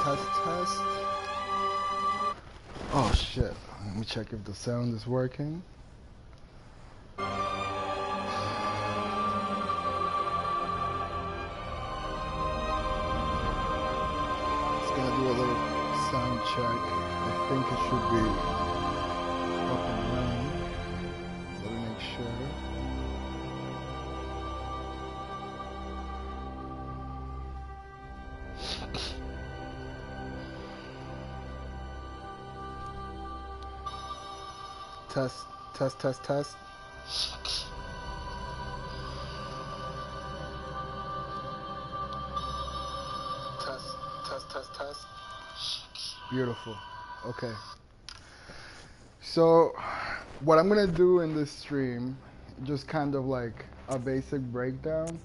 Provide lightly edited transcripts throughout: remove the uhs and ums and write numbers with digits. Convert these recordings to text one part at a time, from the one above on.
Test, test. Oh shit. Let me check if the sound is working. Just gonna do a little sound check. I think it should be up and running. Let me make sure. Test, test, test, test. Test, test, test, test. Beautiful. Okay. So, what I'm gonna do in this stream, just kind of like a basic breakdown,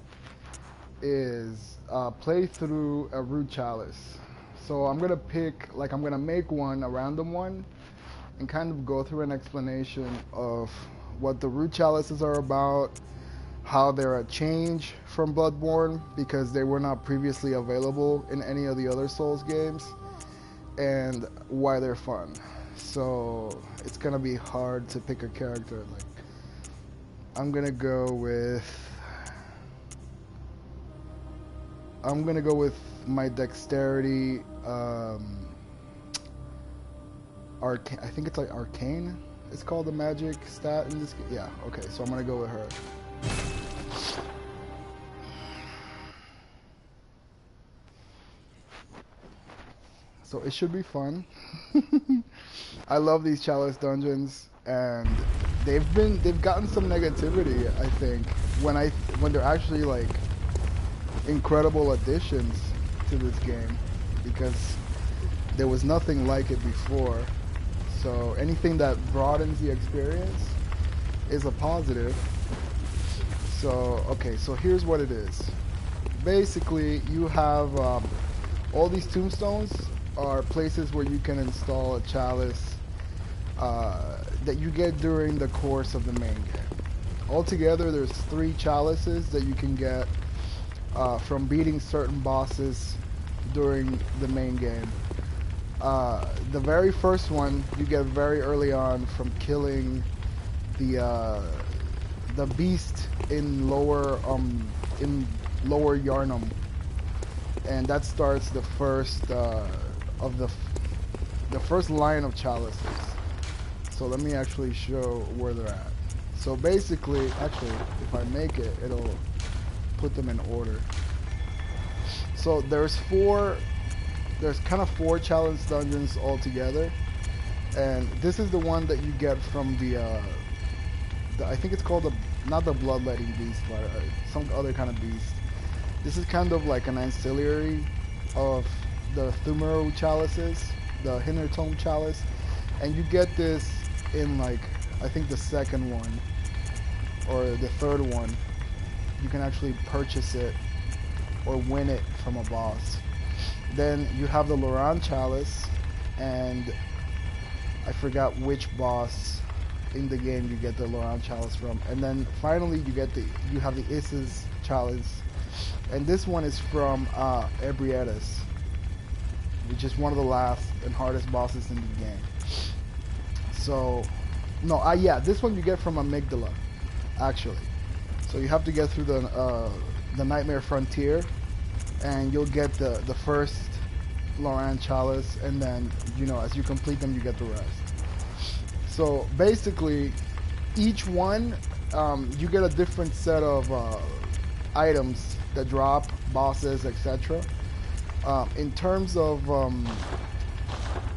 is play through a Root Chalice. So I'm gonna pick, like I'm gonna make one, a random one, and kind of go through an explanation of what the Root Chalices are about, how they're a change from BloodBorne because they were not previously available in any of the other Souls games, and why they're fun. So it's gonna be hard to pick a character. Like I'm gonna go with my dexterity. I think it's like arcane. It's called the magic stat in this game. Yeah, okay, so I'm gonna go with her. So it should be fun. I love these Chalice dungeons, and they've gotten some negativity, I think, when they're actually like incredible additions to this game, because there was nothing like it before. So anything that broadens the experience is a positive. So, okay, so here's what it is. Basically, you have all these tombstones are places where you can install a chalice that you get during the course of the main game. Altogether, there's 3 chalices that you can get from beating certain bosses during the main game. The very first one you get very early on from killing the beast in lower Yarnum, and that starts the first of the first line of chalices. So let me actually show where they're at. So basically, actually, if I make it, it'll put them in order. So there's kind of 4 challenge dungeons altogether, and this is the one that you get from the I think it's called not the bloodletting beast, but some other kind of beast. This is kind of like an ancillary of the Thumero chalices, the Hintertome chalice, and you get this in like I think the second one or the third one. You can actually purchase it or win it from a boss. Then you have the Loran Chalice, and I forgot which boss in the game you get the Loran Chalice from. And then finally you have the Issa's Chalice, and this one is from Ebrietas, which is one of the last and hardest bosses in the game. So, no, yeah, this one you get from Amygdala, actually. So you have to get through the Nightmare Frontier, and you'll get the first Loran Chalice, and then, you know, as you complete them, you get the rest. So basically, each one, you get a different set of items that drop, bosses, etc. In terms of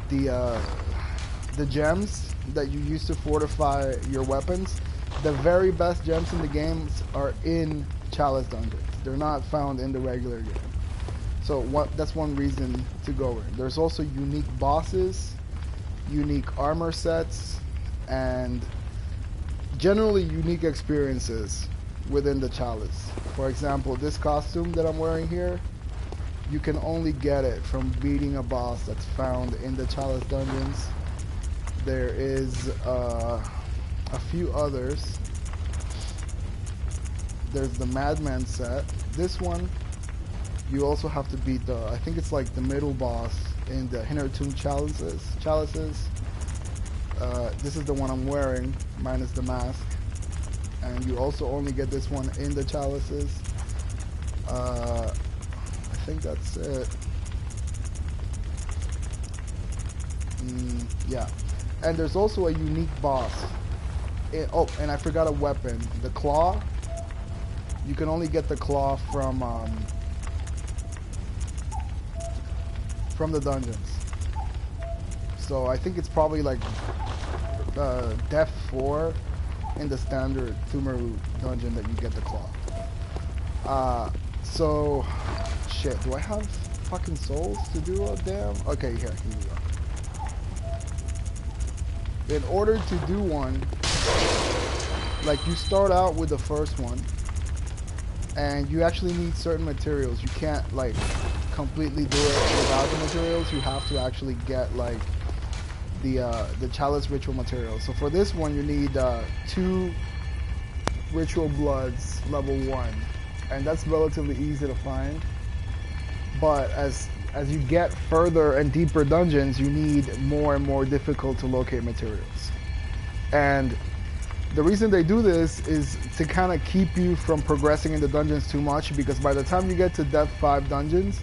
the gems that you use to fortify your weapons, the very best gems in the games are in Chalice dungeons. They're not found in the regular game. So that's one reason to go in. There's also unique bosses, unique armor sets, and generally unique experiences within the Chalice. For example, this costume that I'm wearing here, you can only get it from beating a boss that's found in the Chalice dungeons. There is a few others. There's the Madman set. This one you also have to beat the, I think it's like the middle boss in the Inner Tomb Chalices. This is the one I'm wearing, minus the mask. And you also only get this one in the chalices. I think that's it. Yeah. And there's also a unique boss. Oh, and I forgot a weapon. The claw. You can only get the claw from the dungeons. So I think it's probably like Death 4 in the standard Thumaru dungeon that you get the claw. So shit, do I have fucking souls to do a damn? Okay, here you go. In order to do one, like you start out with the first one, and you actually need certain materials. You can't like completely do it without the materials. You have to actually get like the chalice ritual materials. So for this one, you need 2 ritual bloods, level 1, and that's relatively easy to find. But as you get further and deeper dungeons, you need more and more difficult to locate materials. And the reason they do this is to kind of keep you from progressing in the dungeons too much, because by the time you get to Death 5 dungeons,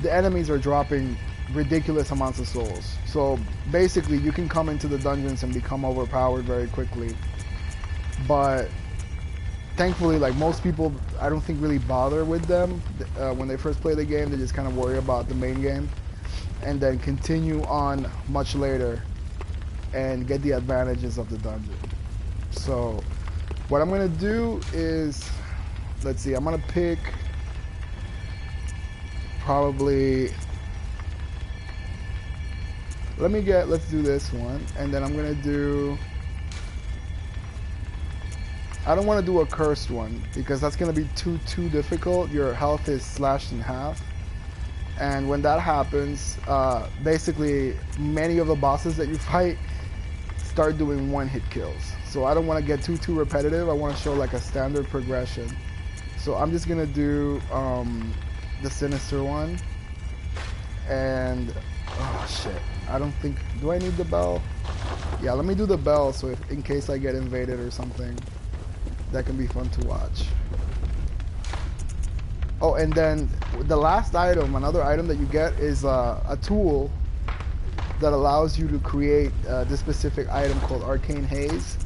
the enemies are dropping ridiculous amounts of souls. So basically you can come into the dungeons and become overpowered very quickly. But thankfully, like most people, I don't think really bother with them when they first play the game. They just kind of worry about the main game and then continue on much later and get the advantages of the dungeon. So what I'm gonna do is, let's see, I'm gonna pick probably, let's do this one, and then I'm gonna do, I don't want to do a cursed one because that's gonna be too difficult. Your health is slashed in half, and when that happens, basically many of the bosses that you fight start doing one-hit kills. So I don't want to get too repetitive. I want to show like a standard progression. So I'm just gonna do the sinister one, and oh shit, I don't think, do I need the bell? Yeah, let me do the bell, so if in case I get invaded or something, that can be fun to watch. Oh, and then the last item, another item that you get is a tool that allows you to create this specific item called Arcane Haze,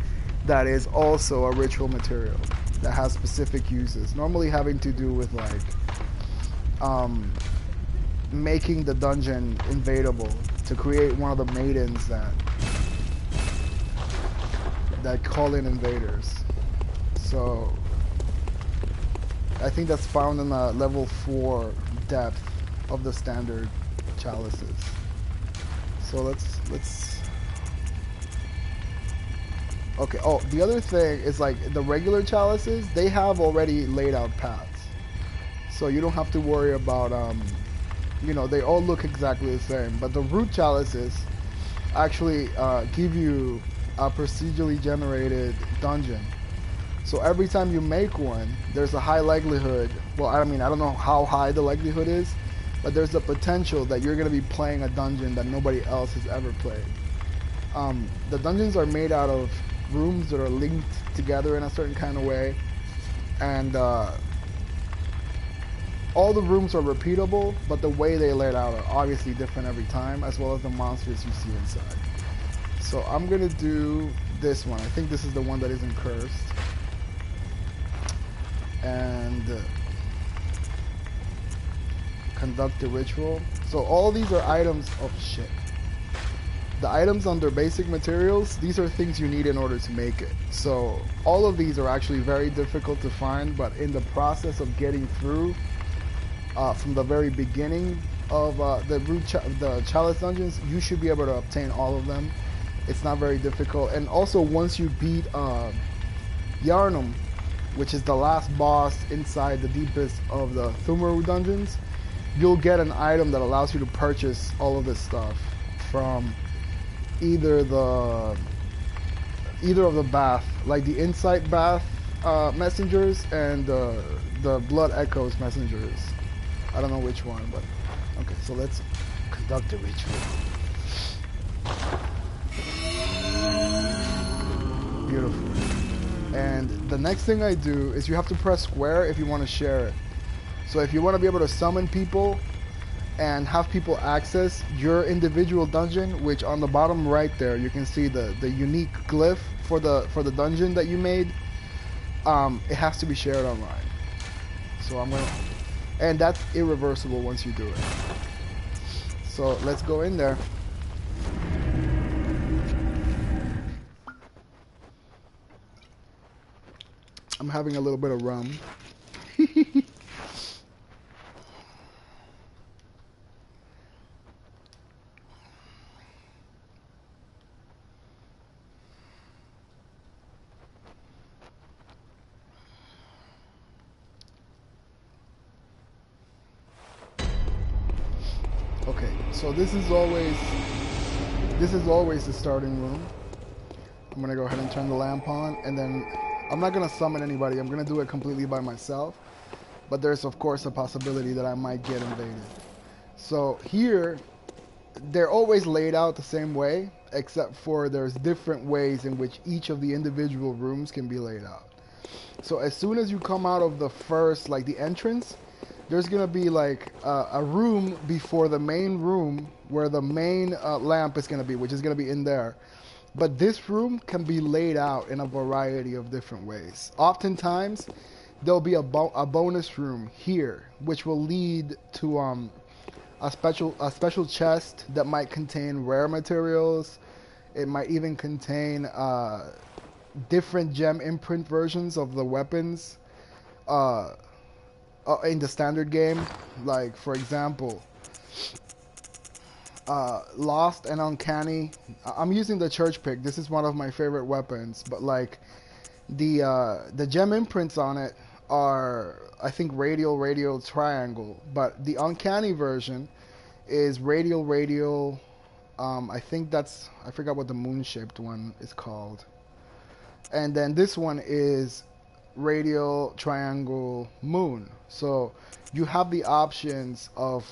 that is also a ritual material that has specific uses, normally having to do with like making the dungeon invadable, to create one of the maidens that call in invaders. So I think that's found in the level 4 depth of the standard chalices. So let's okay. Oh, the other thing is like the regular chalices, they have already laid out paths, so you don't have to worry about you know, they all look exactly the same. But the root chalices actually give you a procedurally generated dungeon. So every time you make one, there's a high likelihood, well, I mean, I don't know how high the likelihood is, but there's a potential that you're going to be playing a dungeon that nobody else has ever played. The dungeons are made out of rooms that are linked together in a certain kind of way, and all the rooms are repeatable, but the way they laid out are obviously different every time, as well as the monsters you see inside. So I'm going to do this one. I think this is the one that isn't cursed. And conduct the ritual. So all these are items of shit. The items under basic materials, these are things you need in order to make it. So all of these are actually very difficult to find, but in the process of getting through from the very beginning of the Chalice dungeons, you should be able to obtain all of them. It's not very difficult. And also once you beat Yarnum, which is the last boss inside the deepest of the Thumaru dungeons, you'll get an item that allows you to purchase all of this stuff from either of the bath, like the Insight Bath messengers and the Blood Echoes messengers. I don't know which one, but okay. So let's conduct the ritual. Beautiful. And the next thing I do is you have to press square if you want to share it. So if you want to be able to summon people and have people access your individual dungeon, which on the bottom right there you can see the unique glyph for the dungeon that you made. It has to be shared online. So I'm gonna, and that's irreversible once you do it. So let's go in there. I'm having a little bit of rum. Okay, so this is always the starting room. I'm gonna go ahead and turn the lamp on, and then I'm not gonna summon anybody. I'm gonna do it completely by myself. But there's of course a possibility that I might get invaded. So here, they're always laid out the same way, except for there's different ways in which each of the individual rooms can be laid out. So as soon as you come out of the first, like the entrance, there's gonna be like a room before the main room where the main lamp is gonna be, which is gonna be in there. But this room can be laid out in a variety of different ways. Oftentimes, there'll be a bonus room here, which will lead to a special chest that might contain rare materials. It might even contain different gem imprint versions of the weapons in the standard game. Like for example, Lost and Uncanny. I'm using the church pick. This is one of my favorite weapons, but like the gem imprints on it are, I think, radial triangle, but the Uncanny version is radial. I think that's, I forgot what the moon shaped one is called. And then this one is radial triangle moon. So you have the options of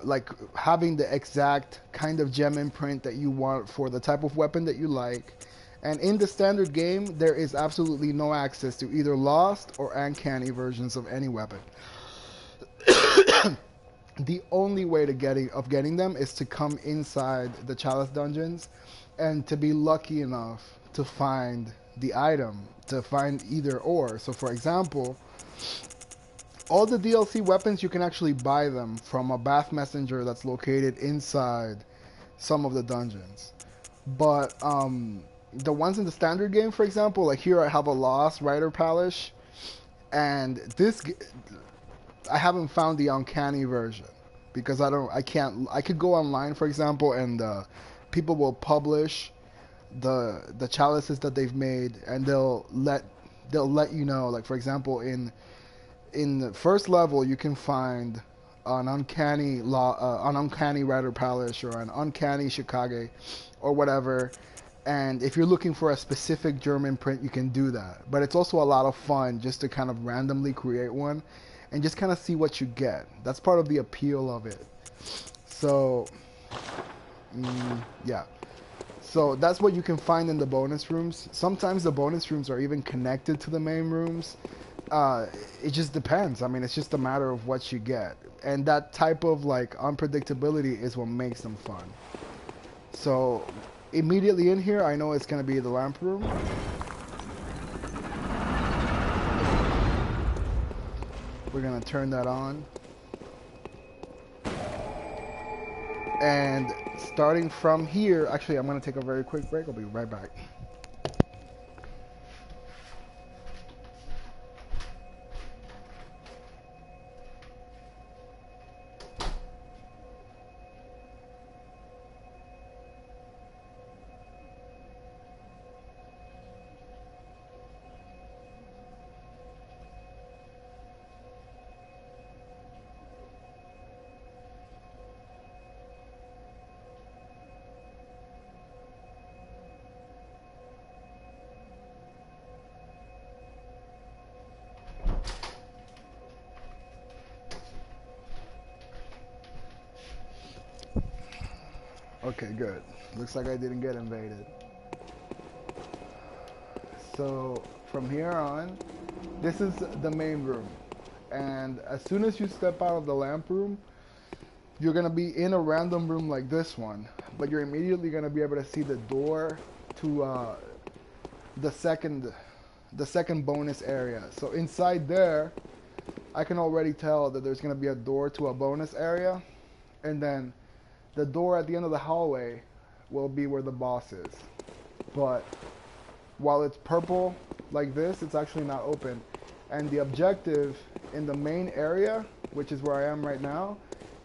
like having the exact kind of gem imprint that you want for the type of weapon that you like. And in the standard game, there is absolutely no access to either Lost or Uncanny versions of any weapon. The only way to getting them is to come inside the Chalice dungeons and to be lucky enough to find the item, to find either or. So for example, all the DLC weapons, you can actually buy them from a Bath Messenger that's located inside some of the dungeons. But the ones in the standard game, for example, like here I have a Lost Rider Palace, and I haven't found the Uncanny version because I could go online, for example, and people will publish the chalices that they've made, and they'll let you know, like for example, in the first level you can find an uncanny Rider Palace or an uncanny Chicago or whatever. And if you're looking for a specific German print, you can do that. But it's also a lot of fun just to kind of randomly create one and just kind of see what you get. That's part of the appeal of it. So, yeah. So that's what you can find in the bonus rooms. Sometimes the bonus rooms are even connected to the main rooms. It just depends. I mean, it's just a matter of what you get. And that type of like unpredictability is what makes them fun. So immediately in here, I know it's going to be the lamp room. We're going to turn that on. And starting from here, actually, I'm going to take a very quick break. I'll be right back. Okay, good. Looks like I didn't get invaded. So from here on, this is the main room. And as soon as you step out of the lamp room, you're gonna be in a random room like this one, but you're immediately gonna be able to see the door to the second bonus area. So inside there, I can already tell that there's gonna be a door to a bonus area, and then the door at the end of the hallway will be where the boss is. But while it's purple like this, it's actually not open. And the objective in the main area, which is where I am right now,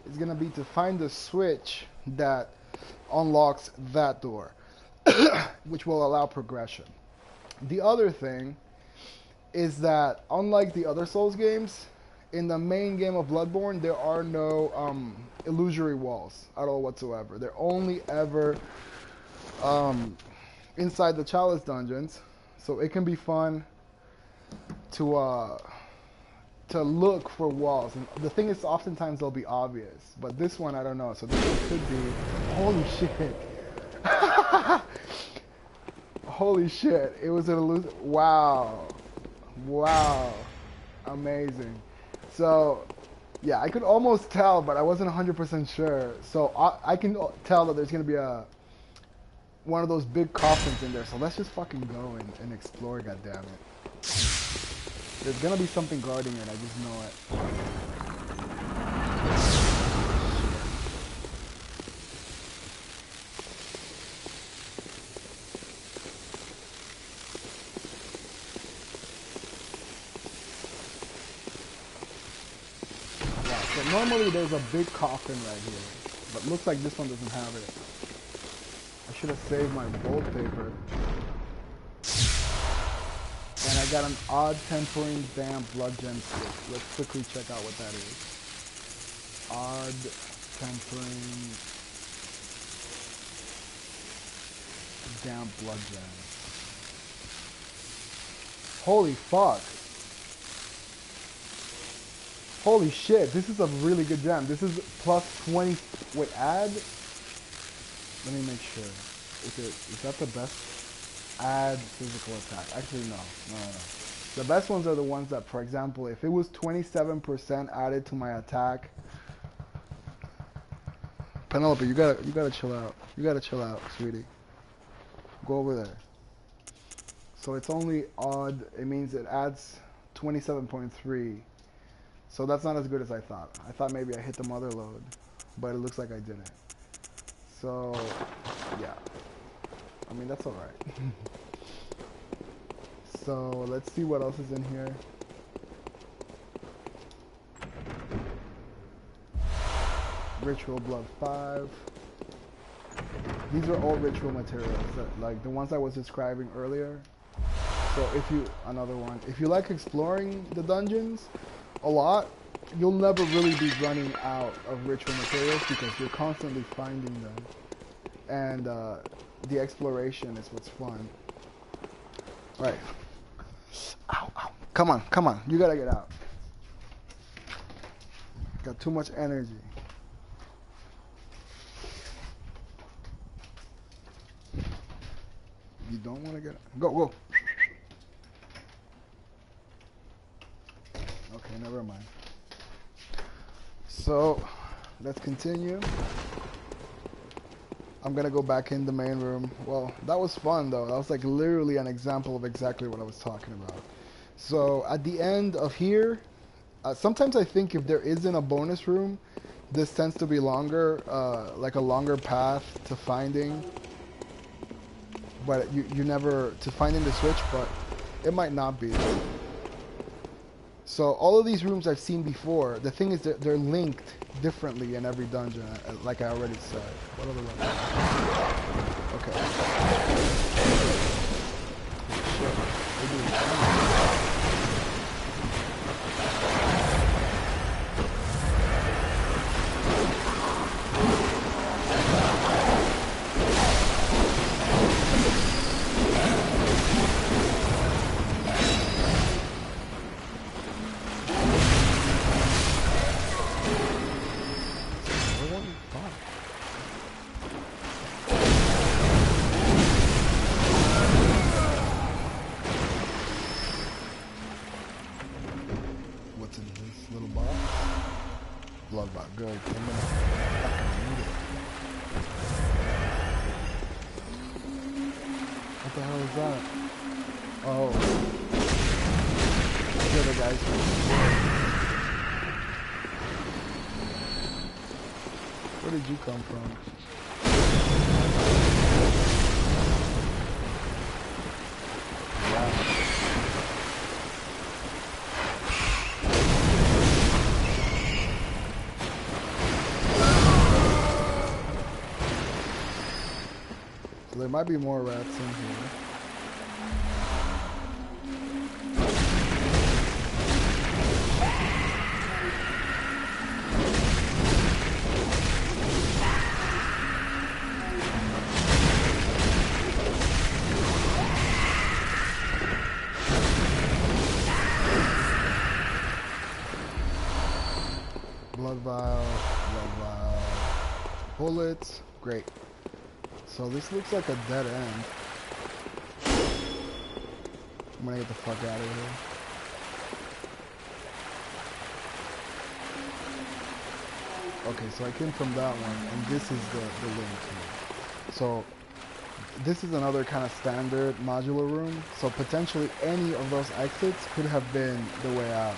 is gonna be to find the switch that unlocks that door, which will allow progression. The other thing is that unlike the other Souls games, in the main game of BloodBorne, there are no illusory walls at all whatsoever. They're only ever inside the Chalice dungeons, so it can be fun to look for walls. And the thing is, oftentimes they'll be obvious, but this one I don't know. So this could be. Holy shit! Holy shit! It was an illusion. Wow, wow, amazing. So yeah, I could almost tell, but I wasn't 100% sure. So I can tell that there's gonna be one of those big coffins in there. So let's just fucking go and explore. Goddammit. There's gonna be something guarding it, I just know it. Yeah, so normally there's a big coffin right here, but looks like this one doesn't have it. I should have saved my gold paper. And I got an odd tempering damp blood gem stick. Let's quickly check out what that is. Odd tempering damp blood gem. Holy fuck. Holy shit, this is a really good gem. This is plus 20. Wait, add? Let me make sure. Is that the best? Add physical attack. Actually, no. The best ones are the ones that, for example, if it was 27% added to my attack. Penelope, you gotta chill out. You gotta chill out, sweetie. Go over there. So it's only odd. It means it adds 27.3. So that's not as good as I thought. I thought maybe I hit the mother load, but it looks like I didn't. So yeah. I mean, that's alright. So let's see what else is in here. Ritual Blood 5. These are all ritual materials, like the ones I was describing earlier. So if you like exploring the dungeons a lot, you'll never really be running out of ritual materials because you're constantly finding them. And the exploration is what's fun. Right. Ow, ow. Come on. You gotta get out. Got too much energy. You don't want to get out. Go. Okay, never mind. So, let's continue. I'm gonna go back in the main room. Well, that was fun though. That was like literally an example of exactly what I was talking about. So at the end of here, sometimes I think if there isn't a bonus room, this tends to be longer, like a longer path to finding. But you never, to finding the switch, but it might not be. So all of these rooms I've seen before, the thing is that they're linked differently in every dungeon, like I already said. What other ones? Okay. Shit. They're doing damage. was that? Oh. The other guys. Where did you come from? So there might be more rats in here. Blood vial, bullets, great. So this looks like a dead end. I'm gonna get the fuck out of here. Okay, so I came from that one, and this is the link here. So this is another kind of standard modular room. So potentially any of those exits could have been the way out.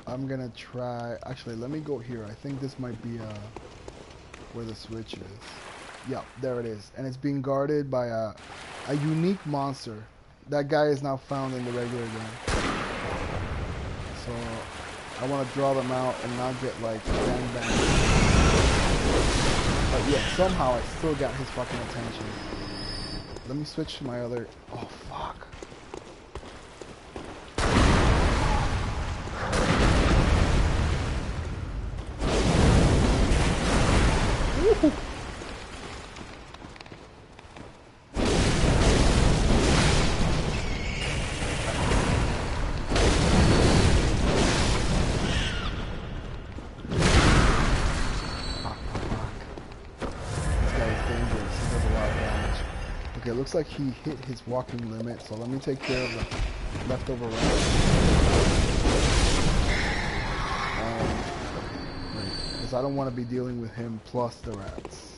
I'm gonna try, actually let me go here. I think this might be where the switch is. Yeah, there it is. And it's being guarded by a unique monster. That guy is now found in the regular game. So I want to draw them out and not get like bang bang. But yeah, somehow I still got his fucking attention. Let me switch to my other, oh fuck. Fuck, this guy is dangerous. He does a lot of damage. Okay, looks like he hit his walking limit, so let me take care of the leftover rats. Because I don't want to be dealing with him plus the rats.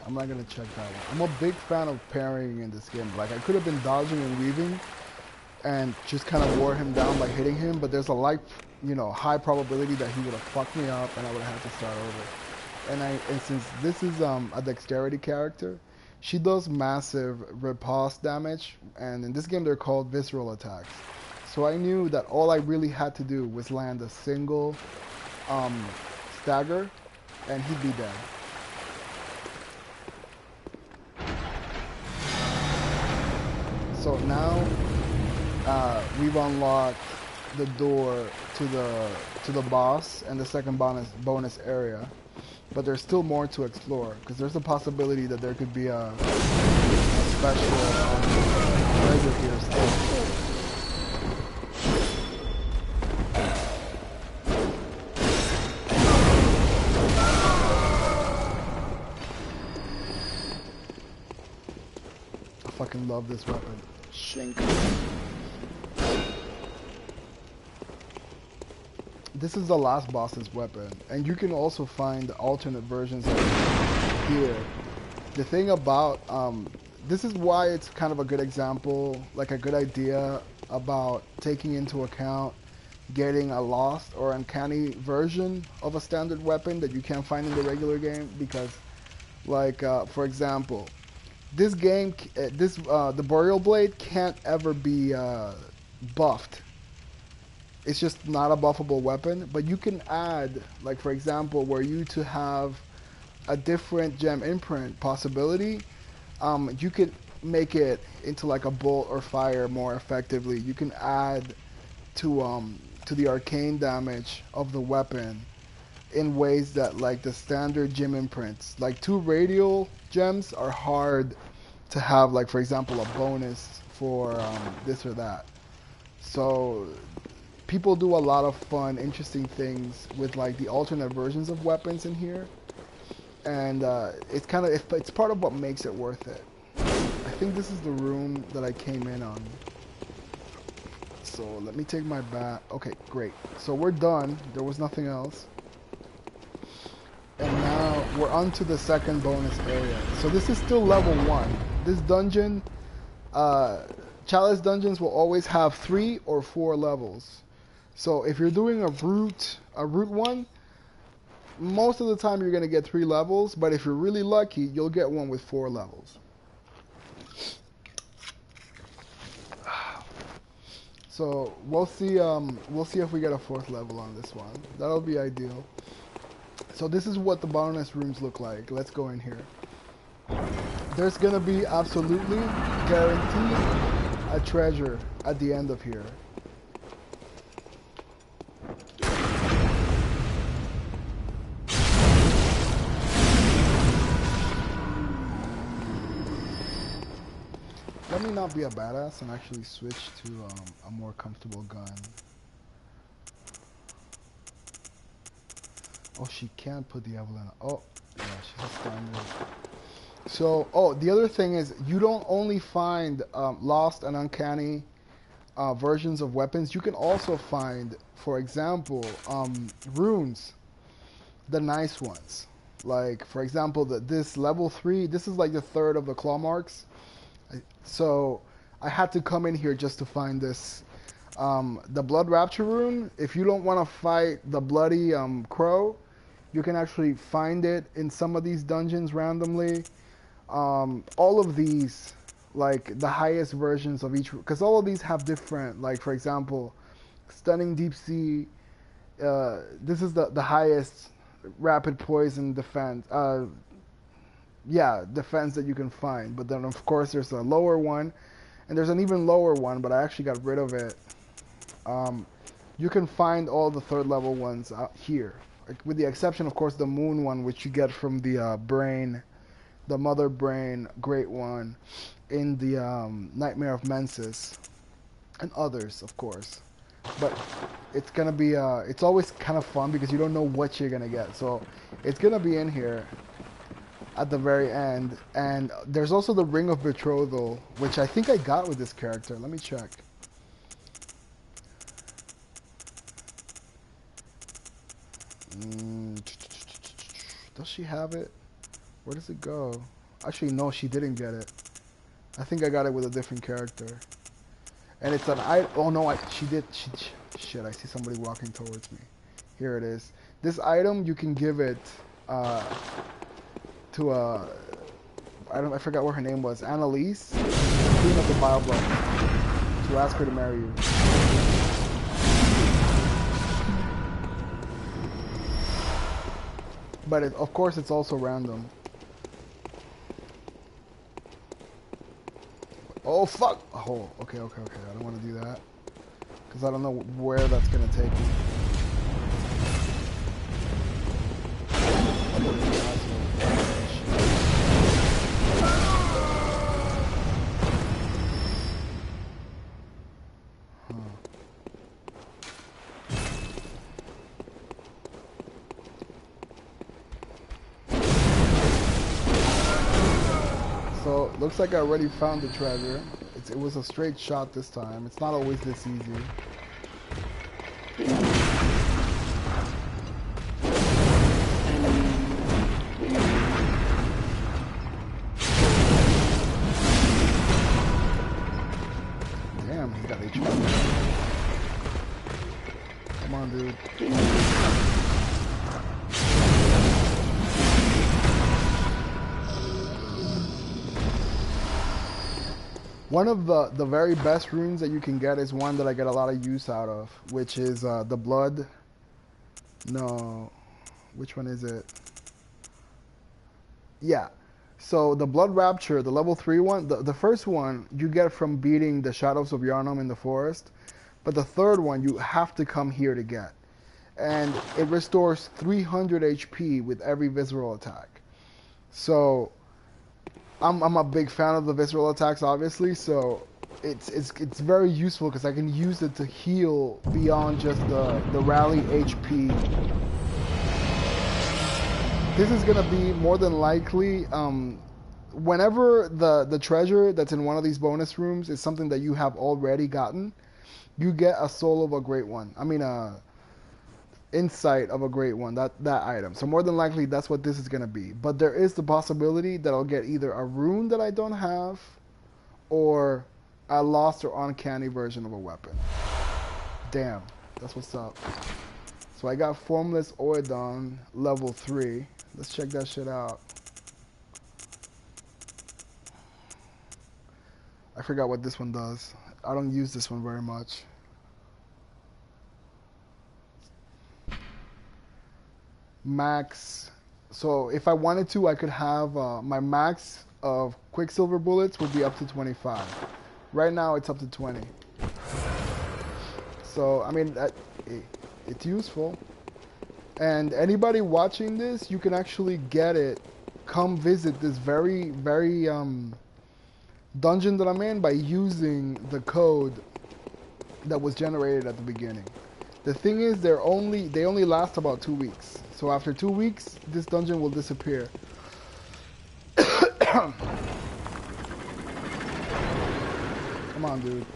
I'm not gonna check that one. I'm a big fan of parrying in this game. Like, I could have been dodging and weaving and just kind of wore him down by hitting him, but there's a high probability that he would have fucked me up and I would have had to start over. And since this is a dexterity character, she does massive riposte damage, and in this game they're called visceral attacks. So I knew that all I really had to do was land a single stagger and he'd be dead. So now we've unlocked the door to the boss and the second bonus area, but there's still more to explore because there's a possibility that there could be a special treasure here still. I fucking love this weapon. Shink. This is the last boss's weapon, and you can also find alternate versions of it here. The thing about this is why it's kind of a good example, like a good idea about taking into account getting a lost or uncanny version of a standard weapon that you can't find in the regular game, because like for example, this game, the Boreal Blade can't ever be buffed. It's just not a buffable weapon, but you can add, like for example, were you to have a different gem imprint possibility, you could make it into like a bolt or fire more effectively, you can add to the arcane damage of the weapon in ways that like the standard gem imprints. Like 2 radial gems are hard to have, like for example a bonus for this or that. So people do a lot of fun, interesting things with like the alternate versions of weapons in here, and it's kind of it's part of what makes it worth it. I think this is the room that I came in on. So let me take my bat. Okay, great. So we're done. There was nothing else. And now we're on to the second bonus area. So this is still level 1. This dungeon, Chalice dungeons will always have 3 or 4 levels. So if you're doing a root 1, most of the time you're going to get 3 levels. But if you're really lucky, you'll get one with 4 levels. So we'll see if we get a 4th level on this one. That'll be ideal. So this is what the bonus rooms look like. Let's go in here. There's gonna be absolutely guaranteed a treasure at the end of here. Let me not be a badass and actually switch to a more comfortable gun. Oh, she can't put the Evelyn. Oh, yeah, she's a standard. So, oh, the other thing is you don't only find lost and uncanny versions of weapons. You can also find, for example, runes, the nice ones. Like, for example, this level 3, this is like the 3rd of the claw marks. So I had to come in here just to find this. The Blood Rapture rune, if you don't want to fight the bloody crow, you can actually find it in some of these dungeons randomly. All of these, like the highest versions of each, because all of these have different, like for example, Stunning Deep Sea, this is the highest rapid poison defense. Yeah, defense that you can find. But then of course there's a lower one, and there's an even lower one, but I actually got rid of it. You can find all the 3rd level ones out here, like, with the exception of course the moon one, which you get from the brain, the mother brain great one in the Nightmare of Mensis, and others of course. But it's gonna be it's always kind of fun because you don't know what you're gonna get, so it's gonna be in here at the very end. And there's also the Ring of Betrothal, which I think I got with this character. Let me check. Does she have it? Where does it go? Actually, no, she didn't get it. I think I got it with a different character. And it's an oh no, she did. Shit, I see somebody walking towards me. Here it is. This item, you can give it to I forgot what her name was, Annalise, Queen of the Bioblood, to ask her to marry you. But of course it's also random. Oh fuck! Oh, okay. I don't want to do that because I don't know where that's gonna take me. So, looks like I already found the treasure. It was a straight shot this time. It's not always this easy. Damn, he got HP. Come on, dude. One of the very best runes that you can get is one that I get a lot of use out of, which is the blood. No, which one is it? Yeah, So the Blood Rapture, the level 3 one, the first one you get from beating the Shadows of Yharnam in the forest, but the third one you have to come here to get. And it restores 300 HP with every visceral attack. So I'm a big fan of the visceral attacks, obviously, so it's very useful because I can use it to heal beyond just the rally HP. This is gonna be more than likely whenever the treasure that's in one of these bonus rooms is something that you have already gotten, you get a soul of a great one. I mean insight of a great one, that item. So more than likely that's what this is gonna be. But there is the possibility that I'll get either a rune that I don't have or a lost or uncanny version of a weapon. Damn, that's what's up. So I got Formless Oedon level 3. Let's check that shit out. I forgot what this one does. I don't use this one very much. Max. So if I wanted to, I could have my max of Quicksilver bullets would be up to 25. Right now it's up to 20. So I mean it's useful. And anybody watching this, you can actually get it. Come visit this very dungeon that I'm in by using the code that was generated at the beginning. The thing is, they only last about 2 weeks. So after 2 weeks, this dungeon will disappear. Come on, dude.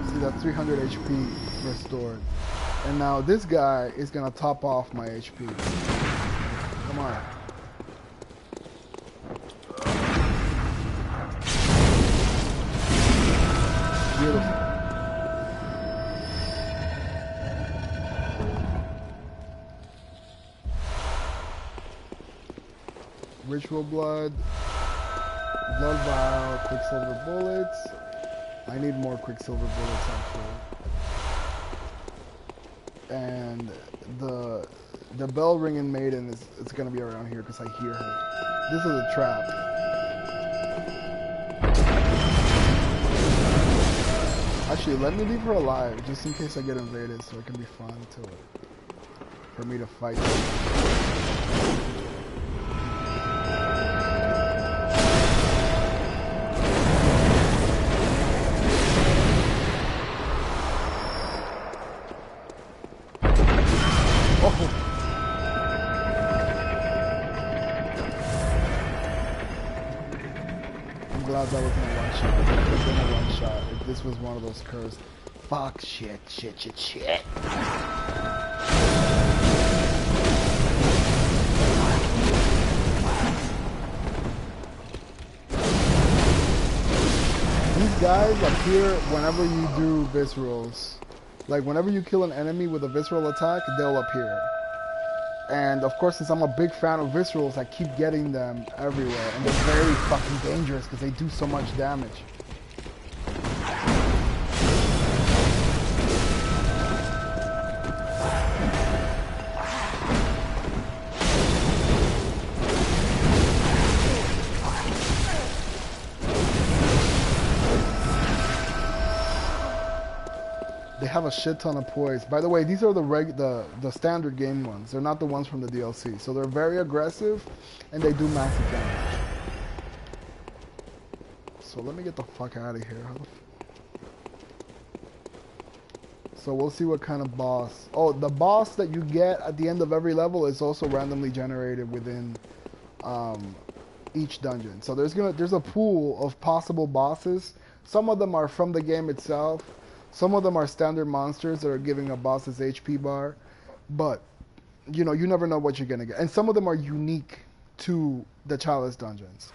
See, that's 300 HP restored. And now this guy is gonna top off my HP. Come on. Beautiful. Ritual blood, blood vial, quicksilver bullets. I need more quicksilver bullets actually. And the bell ringing maiden is gonna be around here because I hear her. This is a trap. Actually, let me leave her alive just in case I get invaded, so it can be fun for me to fight. That wasn't a one shot. It would have been a one shot if this was one of those curves. Fuck, shit. These guys appear whenever you do viscerals. Like whenever you kill an enemy with a visceral attack, they'll appear. And of course, since I'm a big fan of viscerals, I keep getting them everywhere. And they're very fucking dangerous because they do so much damage. They have a shit ton of poise. By the way, these are the standard game ones. They're not the ones from the DLC. So they're very aggressive, and they do massive damage. So let me get the fuck out of here. So we'll see what kind of boss. Oh, the boss that you get at the end of every level is also randomly generated within each dungeon. So there's a pool of possible bosses. Some of them are from the game itself. Some of them are standard monsters that are giving a boss's HP bar, but you know, you never know what you're gonna get. And some of them are unique to the Chalice dungeons.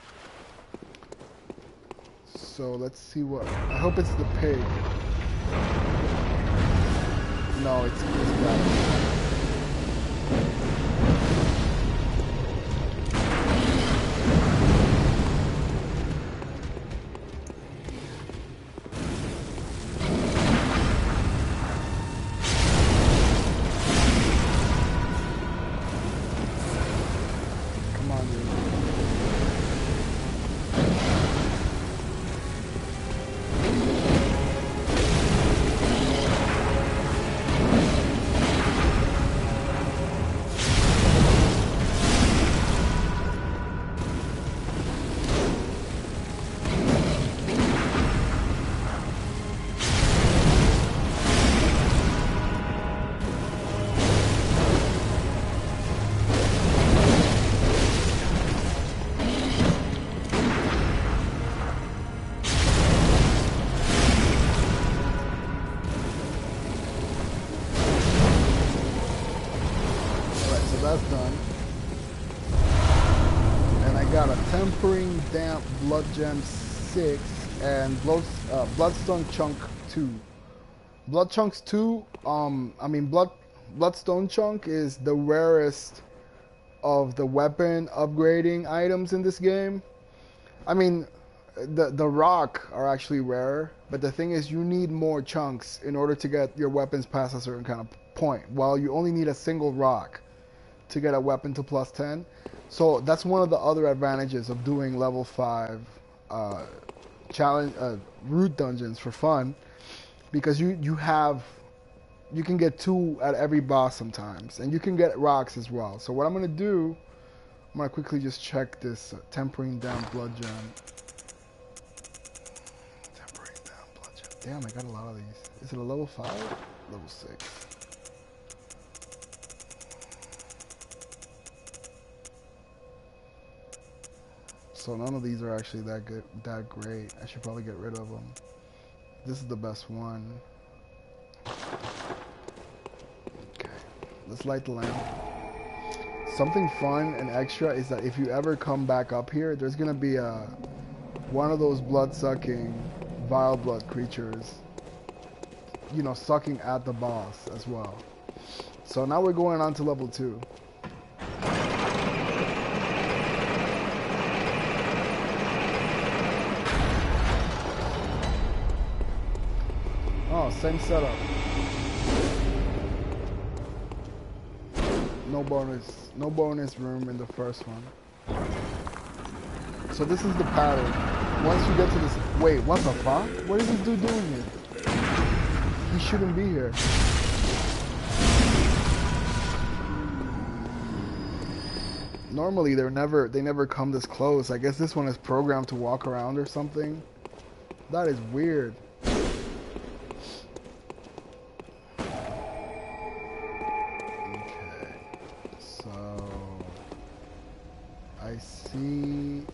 So let's see what. I hope it's the pig. No, it's that. that's done. And I got a Tempering Damp Blood Gem 6 and Bloodstone Chunk 2. Blood Chunks 2, Bloodstone Chunk is the rarest of the weapon upgrading items in this game. I mean, the rock are actually rare, but the thing is you need more chunks in order to get your weapons past a certain kind of point, while you only need a single rock to get a weapon to plus 10. So that's one of the other advantages of doing level 5 challenge root dungeons for fun, because you can get 2 at every boss sometimes, and you can get rocks as well. So what I'm gonna do, I'm gonna quickly just check this Tempering Down Blood Gem. Tempering Down Blood Gem. Damn, I got a lot of these. Is it a level 5? Level 6. So none of these are actually that great. I should probably get rid of them. This is the best one. Okay, let's light the lamp. Something fun and extra is that if you ever come back up here, there's gonna be one of those blood-sucking, vile blood creatures, you know, sucking at the boss as well. So now we're going on to level 2. Oh, same setup. No bonus room in the first one. So this is the pattern. Once you get to this, wait, what the fuck? What is this dude doing here? He shouldn't be here. Normally they never come this close. I guess this one is programmed to walk around or something. That is weird. I see.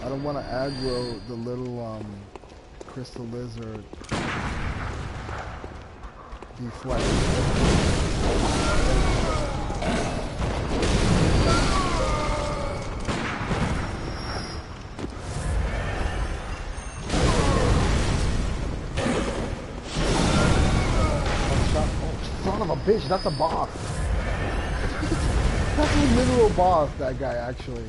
I don't want to aggro the little crystal lizard. Deflect. Son of a bitch, that's a boss. That's a literal boss, that guy, actually.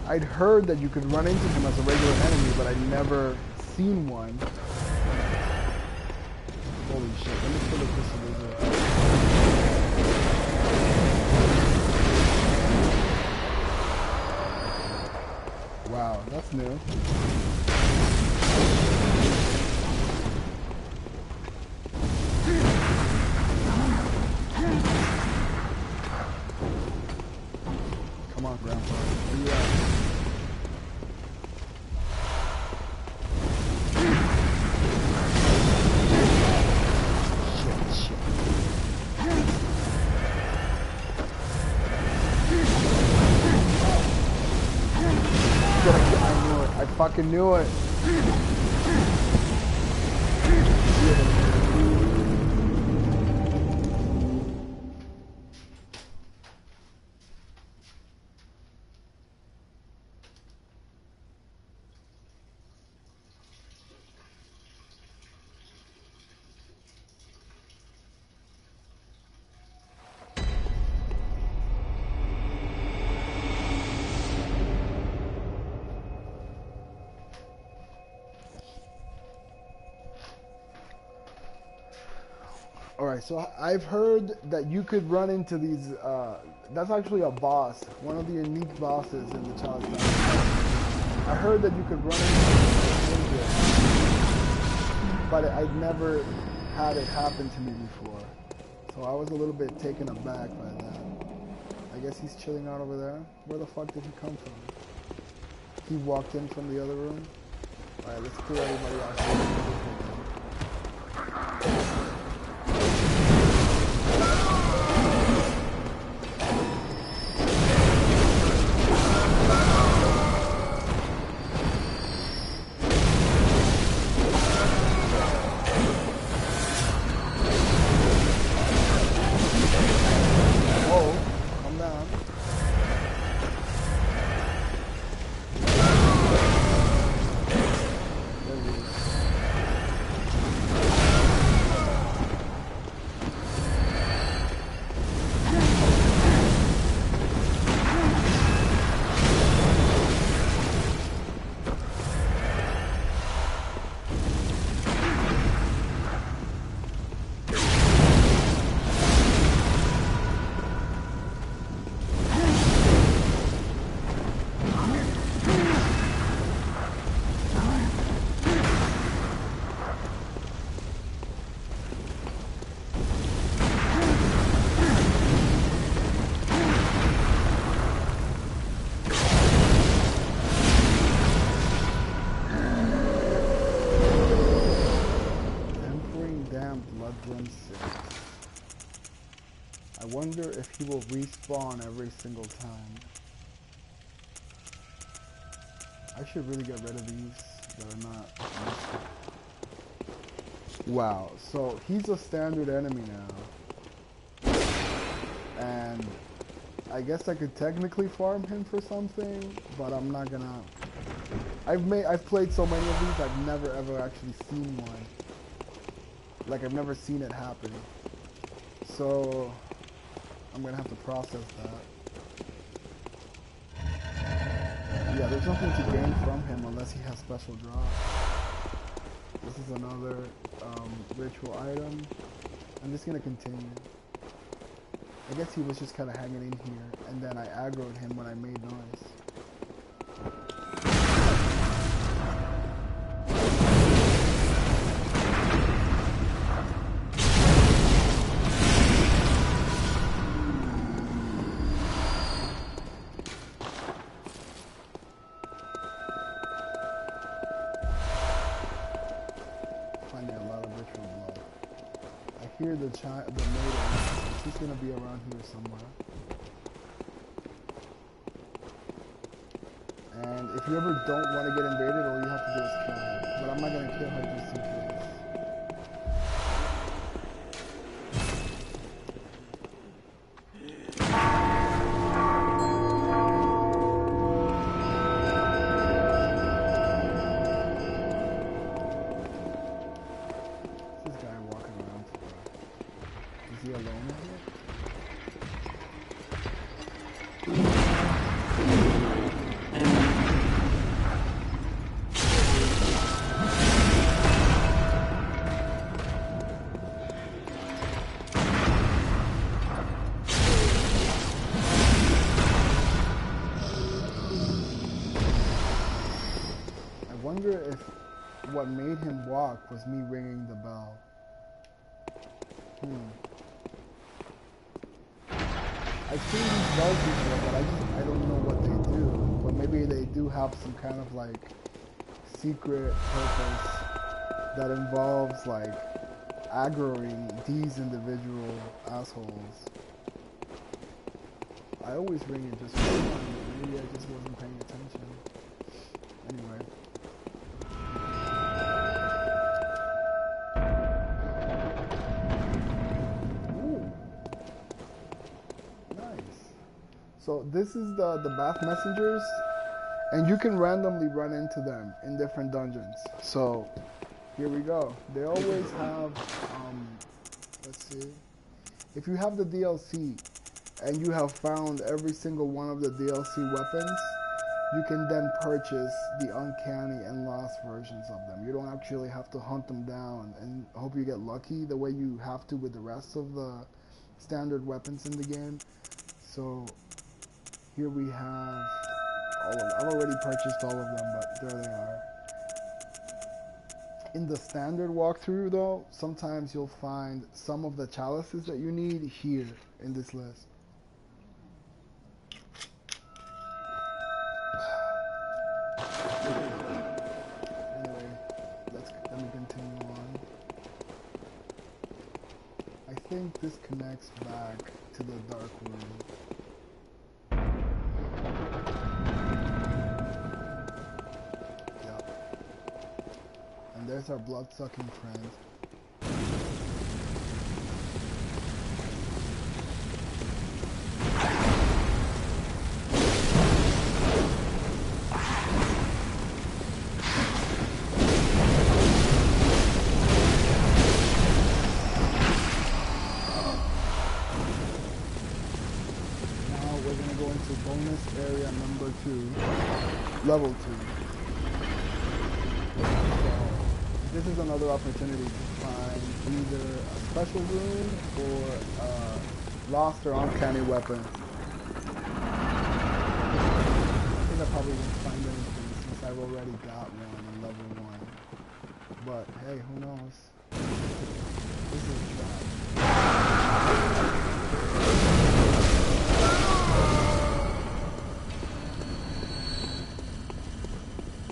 I'd heard that you could run into him as a regular enemy, but I'd never seen one. Holy shit, let me kill the crystal lizard. Wow, that's new. Come on, Grandpa. Where you at? Shit. I knew it. I fucking knew it. Alright, so I've heard that you could run into these, that's actually a boss, one of the unique bosses in the Chalice. I heard that you could run into it, but I'd never had it happen to me before. So I was a little bit taken aback by that. I guess he's chilling out over there. Where the fuck did he come from? He walked in from the other room. Alright, let's clear everybody out here. Room 6. I wonder if he will respawn every single time. I should really get rid of these that are not useful. Wow, so he's a standard enemy now. And I guess I could technically farm him for something, but I'm not gonna. I've played so many of these, I've never ever actually seen one. Like, I've never seen it happen. So I'm gonna have to process that. Yeah, there's nothing to gain from him unless he has special drops. This is another ritual item. I'm just gonna continue. I guess he was just kind of hanging in here, and then I aggroed him when I made noise. Hear the maiden. She's gonna be around here somewhere. And if you ever don't want to get invaded, all you have to do is kill her. But I'm not gonna kill her just in case. I wonder if what made him walk was me ringing the bell. I've seen these bells before, but I don't know what they do. But maybe they do have some kind of like secret purpose that involves like aggroing these individual assholes. I always ring it just for fun. Maybe I just wasn't paying attention. Anyway. So this is the Bath Messengers, and you can randomly run into them in different dungeons. So here we go. They always have, let's see, if you have the DLC and you have found every single one of the DLC weapons, you can then purchase the uncanny and lost versions of them. You don't actually have to hunt them down and hope you get lucky the way you have to with the rest of the standard weapons in the game. So here we have all of them. I've already purchased all of them, but there they are. In the standard walkthrough though, sometimes you'll find some of the chalices that you need here in this list. Anyway, let me continue on. I think this connects back to the dark room. There's our blood-sucking friend. Now we're going to go into bonus area number 2, level 2. This is another opportunity to find either a special room or a lost or uncanny weapon. I think I probably won't find anything since I've already got one in level 1. But hey, who knows? This is a trap.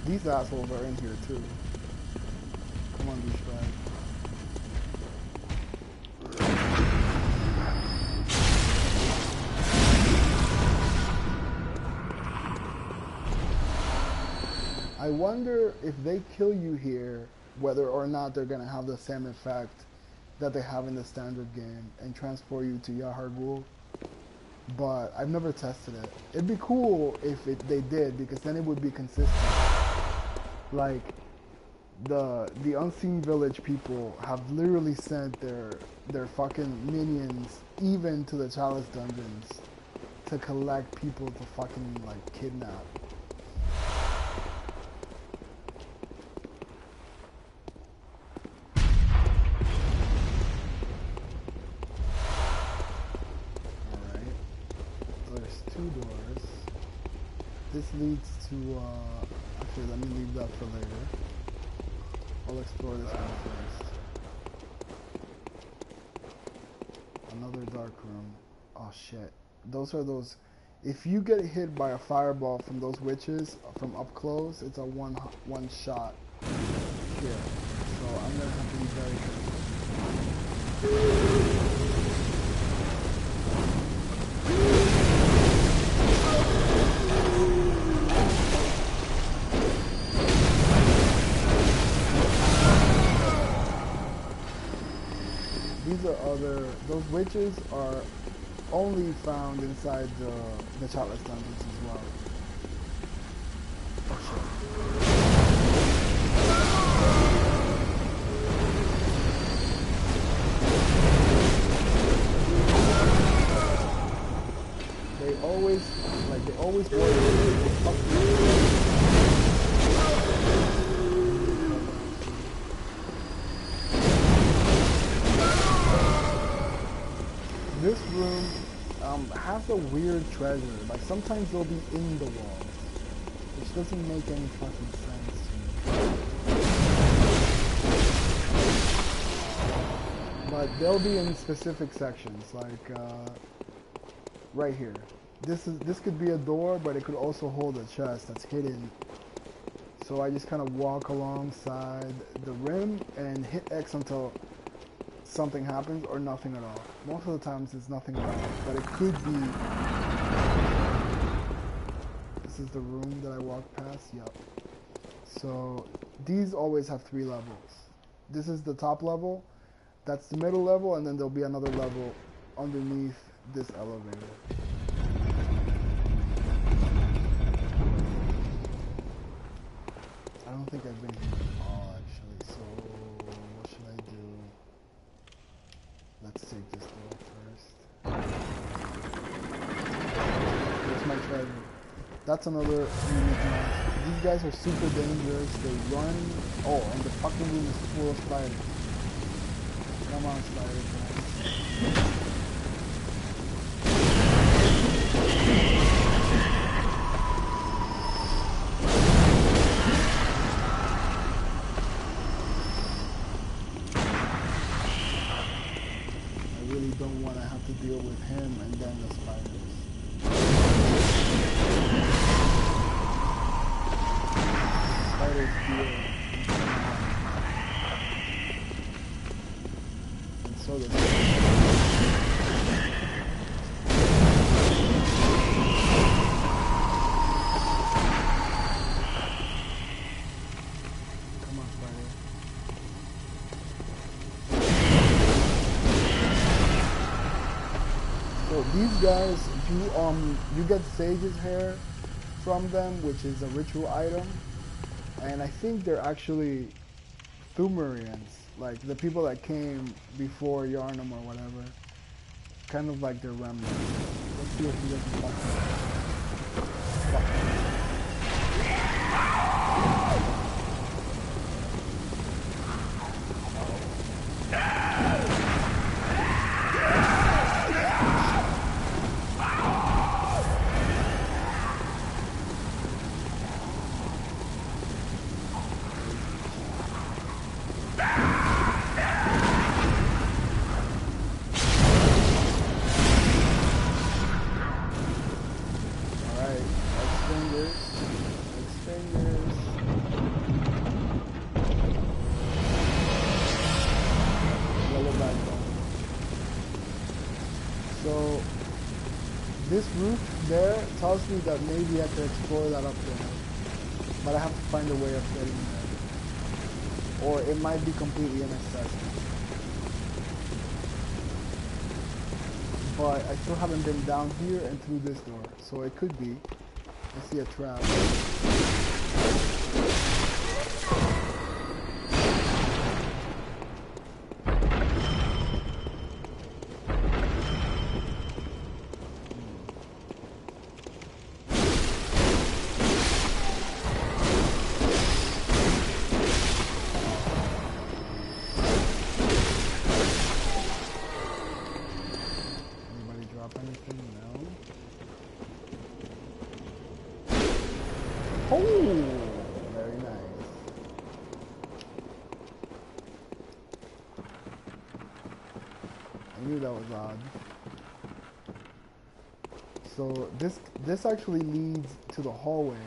These assholes are in here too. Come on, douchebag. wonder if they kill you here, whether or not they're gonna have the same effect that they have in the standard game and transport you to Yahar Ghul. But I've never tested it. It'd be cool if they did, because then it would be consistent. Like the Unseen Village people have literally sent their fucking minions even to the Chalice dungeons to collect people to fucking like kidnap. Alright. There's 2 doors. This leads to actually let me leave that for later. I'll explore this one first. Another dark room. Oh shit. Those are those. If you get hit by a fireball from those witches from up close, it's a one shot kill. So I'm gonna have to be very careful. These are those witches are only found inside the Chalice dungeons as well. Oh shit. They always work. This room has a weird treasure. Like sometimes they'll be in the walls, which doesn't make any fucking sense to me. But they'll be in specific sections, like right here. This could be a door, but it could also hold a chest that's hidden. So I just kind of walk alongside the rim and hit X until something happens or nothing at all. Most of the times it's nothing at all, but it could be. This is the room that I walked past. Yup. So these always have 3 levels. This is the top level, that's the middle level, and then there'll be another level underneath this elevator. I don't think I've been here at all, actually, so what should I do? Let's take this door first. There's my treasure. That's another unique map. These guys are super dangerous. They run. Oh, and the fucking room is full of spiders. Come on, spiders, man. Don't want to have to deal with him and then the spiders. Spiders feel and so does come on, spider. So these guys, you get Sage's hair from them, which is a ritual item, and I think they're actually Thumerians, like the people that came before Yharnam or whatever, kind of like their remnants. Let's see if he doesn't fuck So this roof there tells me that maybe I have to explore that up there. but I have to find a way of getting there. Or it might be completely inaccessible. But I still haven't been down here and through this door, so it could be. I see a trap. So this actually leads to the hallway,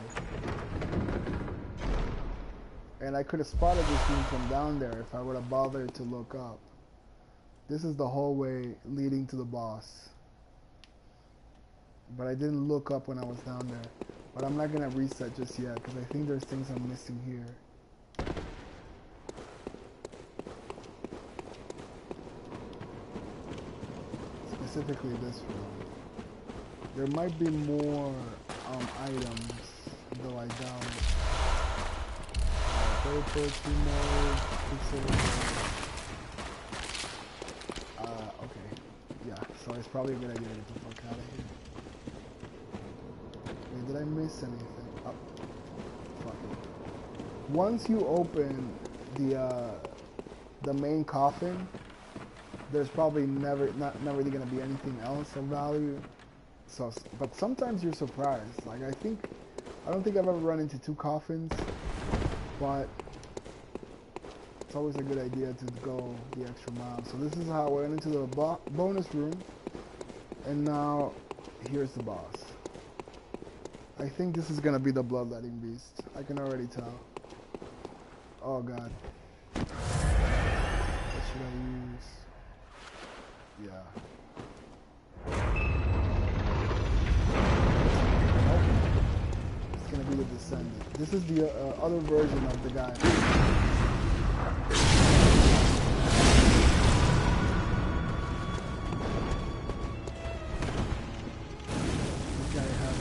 and I could have spotted this room from down there if I would have bothered to look up. This is the hallway leading to the boss, but I didn't look up when I was down there. But I'm not gonna reset just yet because I think there's things I'm missing here. Specifically this room. There might be more items, though I doubt it. Third-person mode, okay. Yeah, so it's probably a good idea to get the fuck out of here. Wait, did I miss anything? Oh, fuck it. Once you open the main coffin, there's probably never really gonna be anything else of value. So, but sometimes you're surprised. Like I don't think I've ever run into 2 coffins, but it's always a good idea to go the extra mile. So this is how I went into the bonus room, and now here's the boss. I think this is gonna be the bloodletting beast. I can already tell. Oh god. What should I use? Yeah. Be the descendant. This is the other version of the guy. This guy has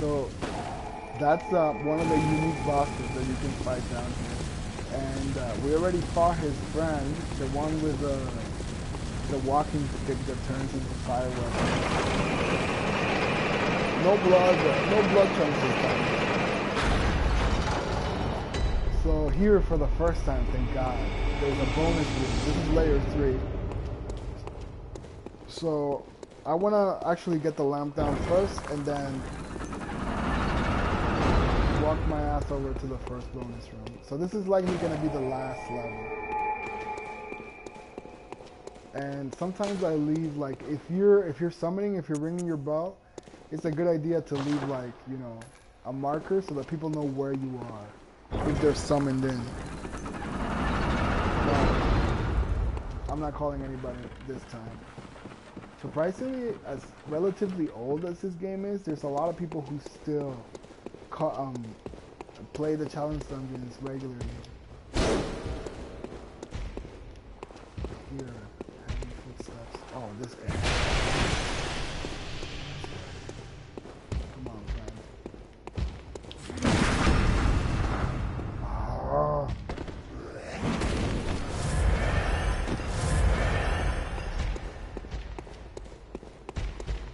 So that's one of the unique bosses that you can fight down here. And we already fought his friend, the one with the walking stick that turns into fire weapons. No blood chunks this time. So here for the first time, thank God, there's a bonus room. This is layer 3. So I want to actually get the lamp down first and then walk my ass over to the first bonus room. So this is likely going to be the last level. And sometimes I leave, like, if you're summoning, if you're ringing your bell, it's a good idea to leave, like, you know, a marker so that people know where you are if they're summoned in. But I'm not calling anybody this time. Surprisingly, as relatively old as this game is, there's a lot of people who still play the challenge dungeons regularly. Here, heavy footsteps. Oh, this guy. Come on, friend. Oh.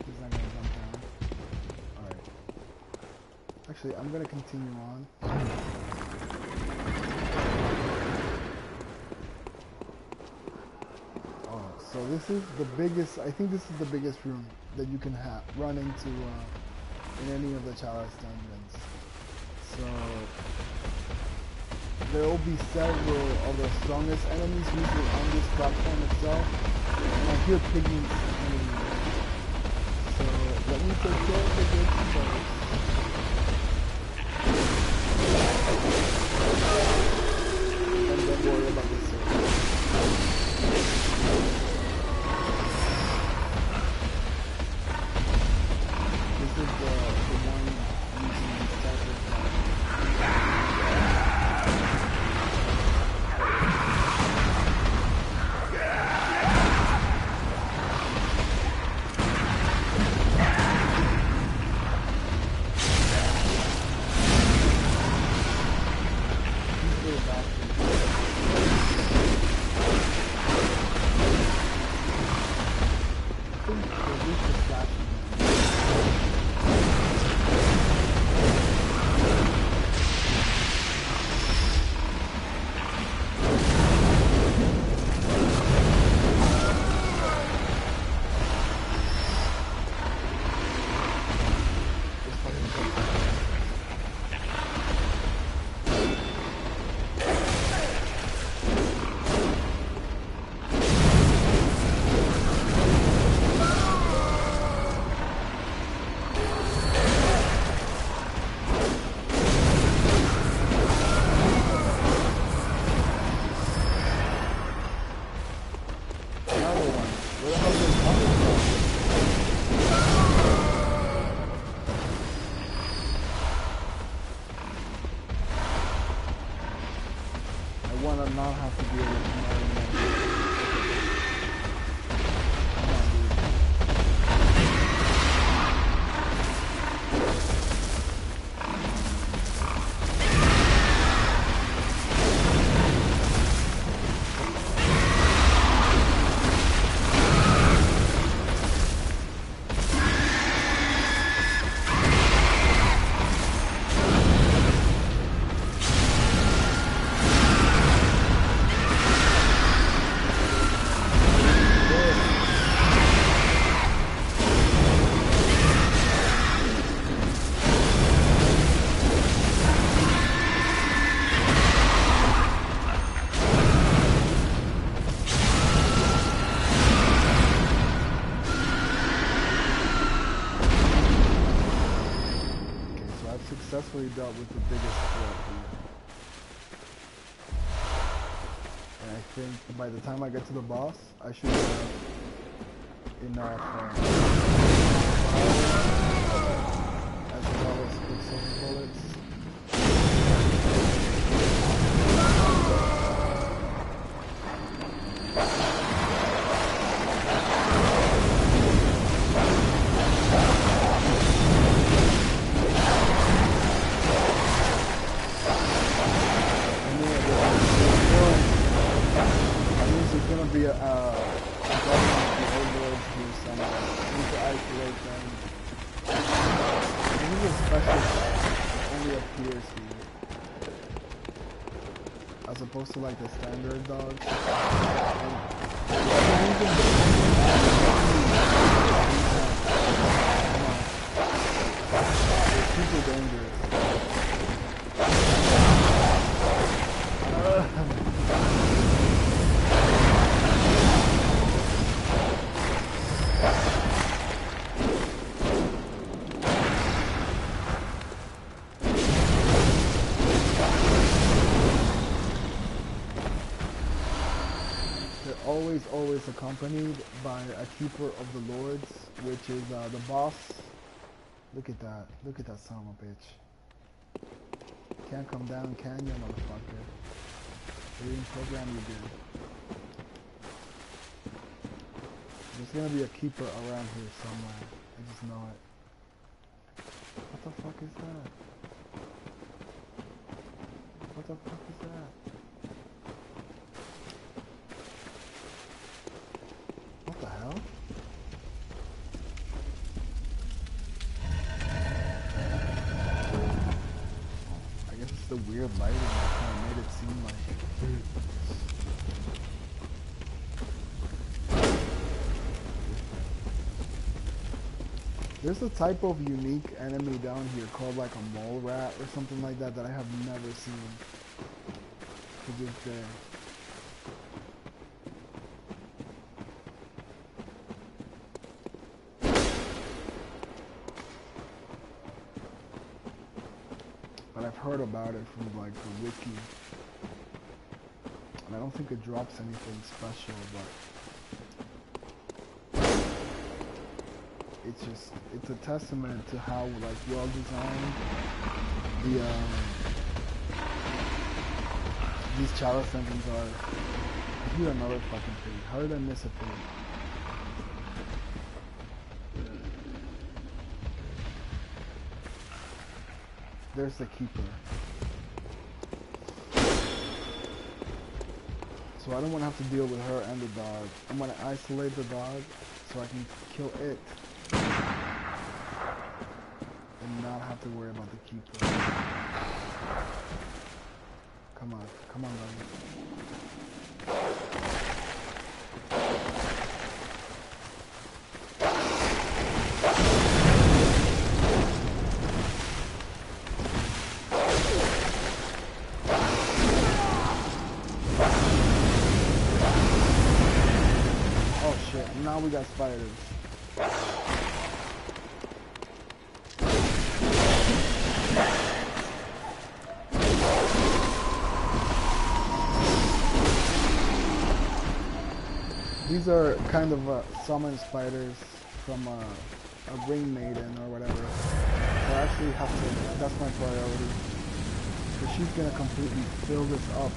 He's not gonna jump down. Alright. Actually, I'm gonna continue on. So this is the biggest, I think this is the biggest room that you can run into in any of the Chalice dungeons. So there will be several of the strongest enemies usually on this platform itself. And I hear piggies enemies. So let me take care of the good first. And then worry about this one. This is the one using the sacrifice. Not have to deal with successfully dealt with the biggest threat here. And I think by the time I get to the boss, I should have enough as well as quicksilver bullets. Be a only appears here, as opposed to like the standard dogs. It's super dangerous. Always accompanied by a keeper of the lords, which is the boss. Look at that son of a bitch. Can't come down, can you, motherfucker? They didn't program you good. There's gonna be a keeper around here somewhere. I just know it. What the fuck is that? What the fuck is that? What the hell? I guess it's the weird lighting that kind of made it seem like it. There's a type of unique enemy down here called like a mole rat or something like that I have never seen to this day. But I've heard about it from like the wiki. And I don't think it drops anything special, but it's a testament to how like well designed these chalice engines are. I hear another fucking pig. How did I miss a pig? There's the keeper. So I don't want to have to deal with her and the dog. I'm going to isolate the dog so I can kill it. And not have to worry about the keeper. Come on, buddy. Oh shit, now we got spiders. These are kind of summon spiders from a ring maiden or whatever. So I actually have to, that's my priority. Because she's going to completely fill this up.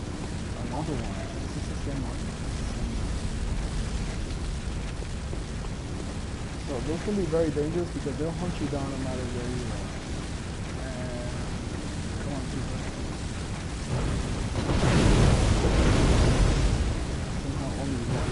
Another one. This is the same one. So those can be very dangerous because they'll hunt you down no matter where you are. And come on, keeper. Somehow only one.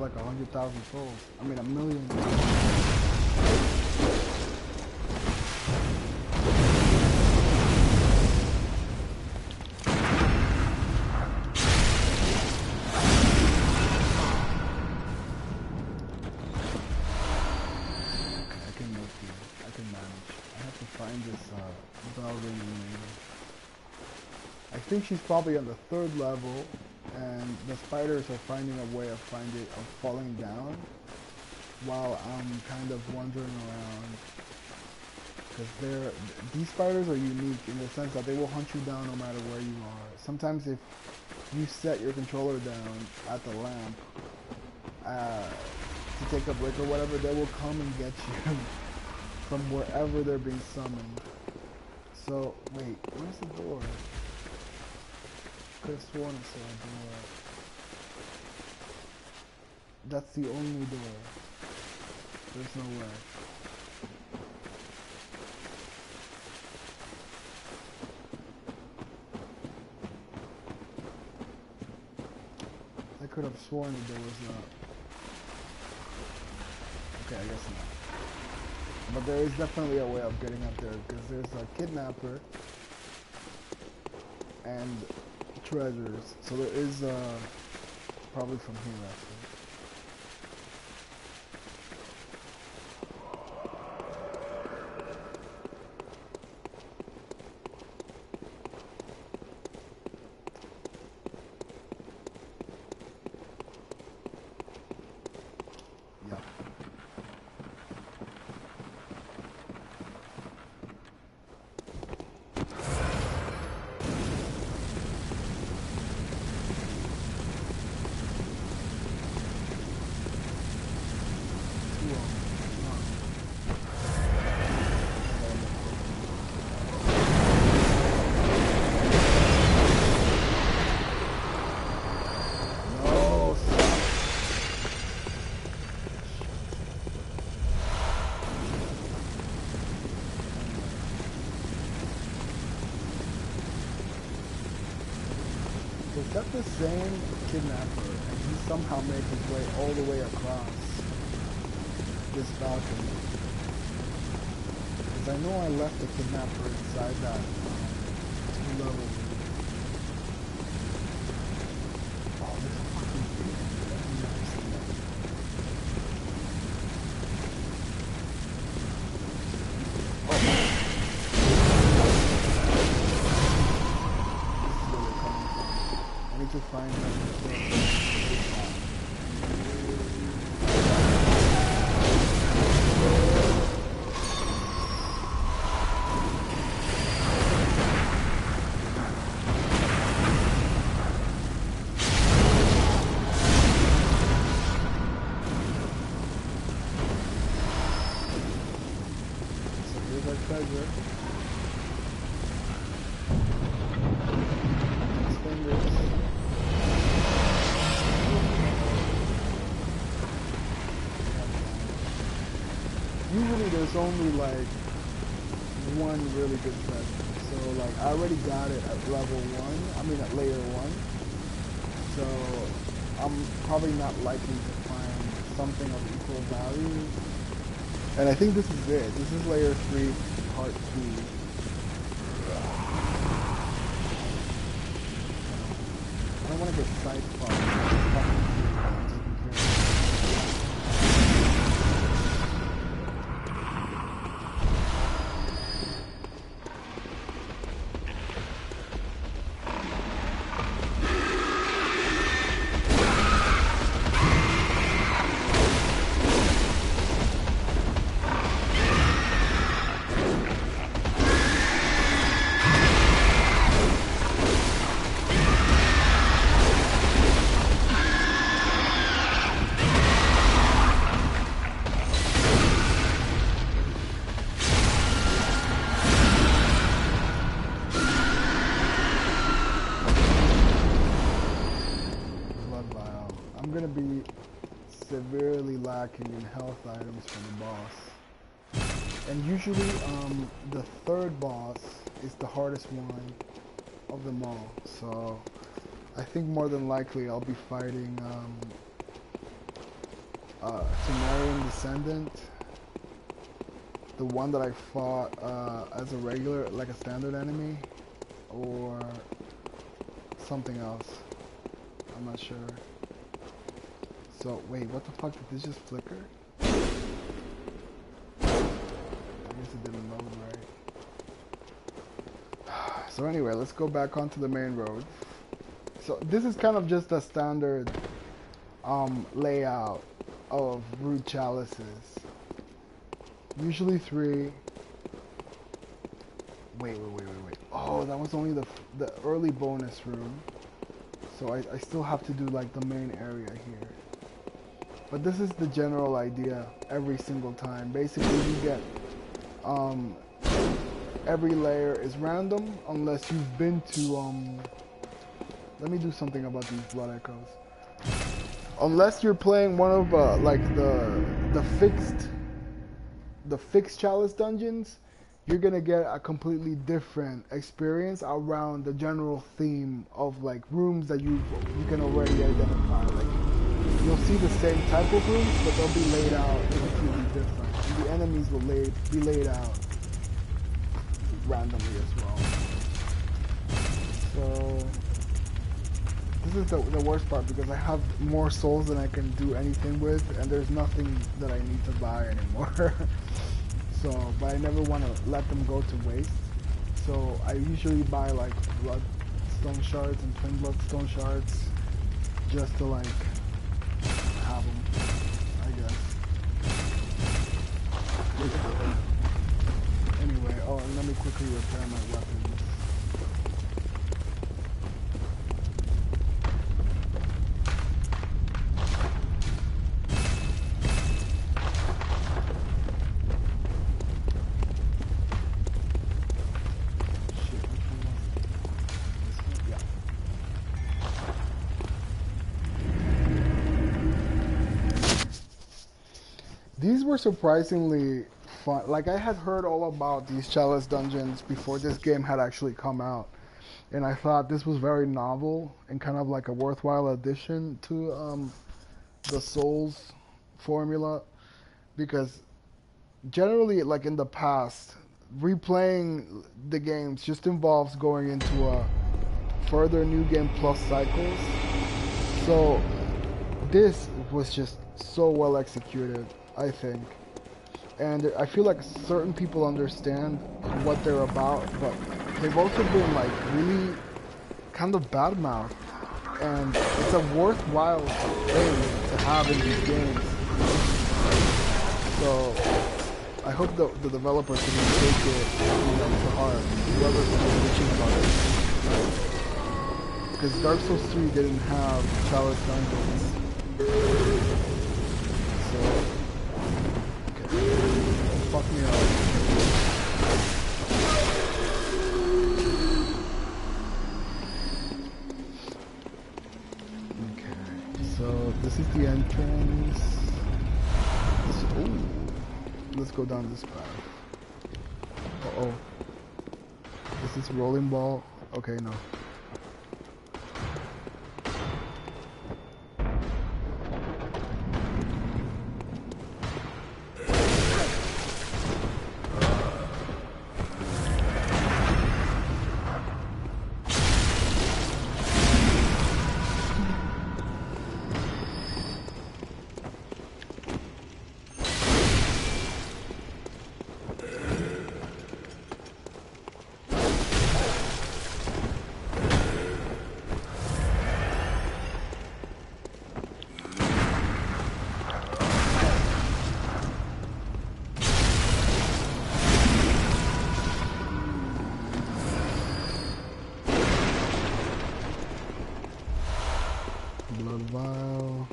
Like 100,000 souls. I mean, 1 million. I can manage. I have to find this bell ringing lady. I think she's probably on the 3rd level, and the spiders are finding a way of falling down while I'm kind of wandering around. Because these spiders are unique in the sense that they will hunt you down no matter where you are. Sometimes if you set your controller down at the lamp to take a break or whatever, they will come and get you from wherever they're being summoned. So, wait, where's the door? Could have sworn I saw a door. That's the only door. There's no way. I could have sworn that there was not. Okay, I guess not. But there is definitely a way of getting up there, because there's a kidnapper and treasures. So there is probably from here actually. Is that the same kidnapper, and he somehow made his way all the way across this balcony? Because I know I left the kidnapper inside that 2-level room. Oh, there's a fucking thing. I've never seen that. To find them. So here's our treasure. His fingers. Usually there's only like one really good treasure. So like I already got it at level 1, I mean at layer 1. So I'm probably not likely to find something of equal value. And I think this is it. This is layer 3, part 2. I don't want to get sidetracked. I'm gonna be severely lacking in health items for the boss. And usually, the third boss is the hardest one of them all. So, I think more than likely I'll be fighting, Sumerian Descendant. The one that I fought, as a regular, like a standard enemy. Or something else. I'm not sure. So, wait, what the fuck, did this just flicker? I guess it didn't load right. So anyway, let's go back onto the main road. So this is kind of just a standard layout of root chalices. Usually 3. Wait. Oh, that was only the early bonus room. So I still have to do like the main area here. But this is the general idea every single time. Basically you get every layer is random unless you've been to let me do something about these blood echoes. Unless you're playing one of like the fixed chalice dungeons, you're gonna get a completely different experience around the general theme of like rooms that you can already identify. Like you'll see the same type of rooms, but they'll be laid out completely different. And the enemies will be laid out randomly as well. So this is the worst part because I have more souls than I can do anything with, and there's nothing that I need to buy anymore. So, but I never want to let them go to waste. So I usually buy like bloodstone shards and twin bloodstone shards just to like have them, I guess. Anyway, oh, and let me quickly repair my weapons. These were surprisingly fun. Like, I had heard all about these chalice dungeons before this game had actually come out, and I thought this was very novel and kind of like a worthwhile addition to the Souls formula, because generally, like in the past, replaying the games just involves going into a further new game plus cycles. So this was just so well executed, I think. And I feel like certain people understand what they're about, but they've also been like really kind of badmouthed. And it's a worthwhile thing to have in these games. So I hope the developers can take it to heart, whoever's bitching about it. Because Dark Souls 3 didn't have chalice dungeons. So, okay. Fuck me up. Okay, so this is the entrance. Ooh. Let's go down this path. Uh-oh. Is this rolling ball? Okay, no. Blood vial.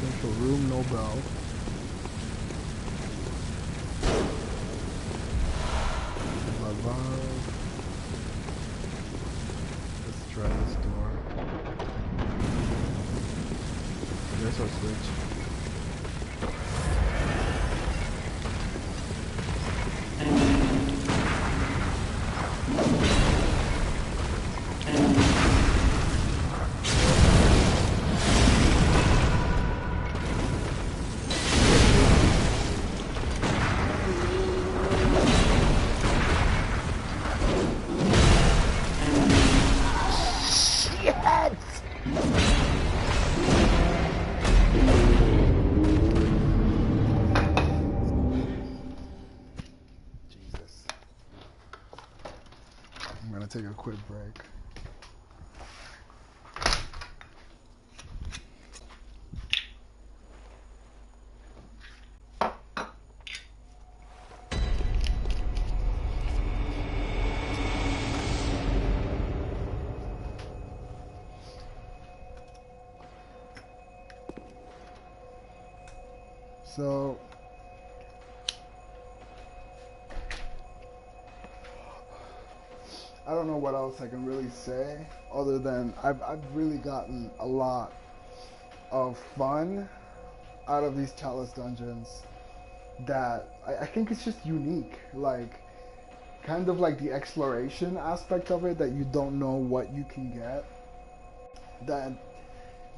Central room, no bell. Blood vial. Let's try this door. There's our switch. I'm gonna take a quick break. So I don't know what else I can really say other than I've really gotten a lot of fun out of these chalice dungeons that I think it's just unique. Like, kind of like the exploration aspect of it, that you don't know what you can get. That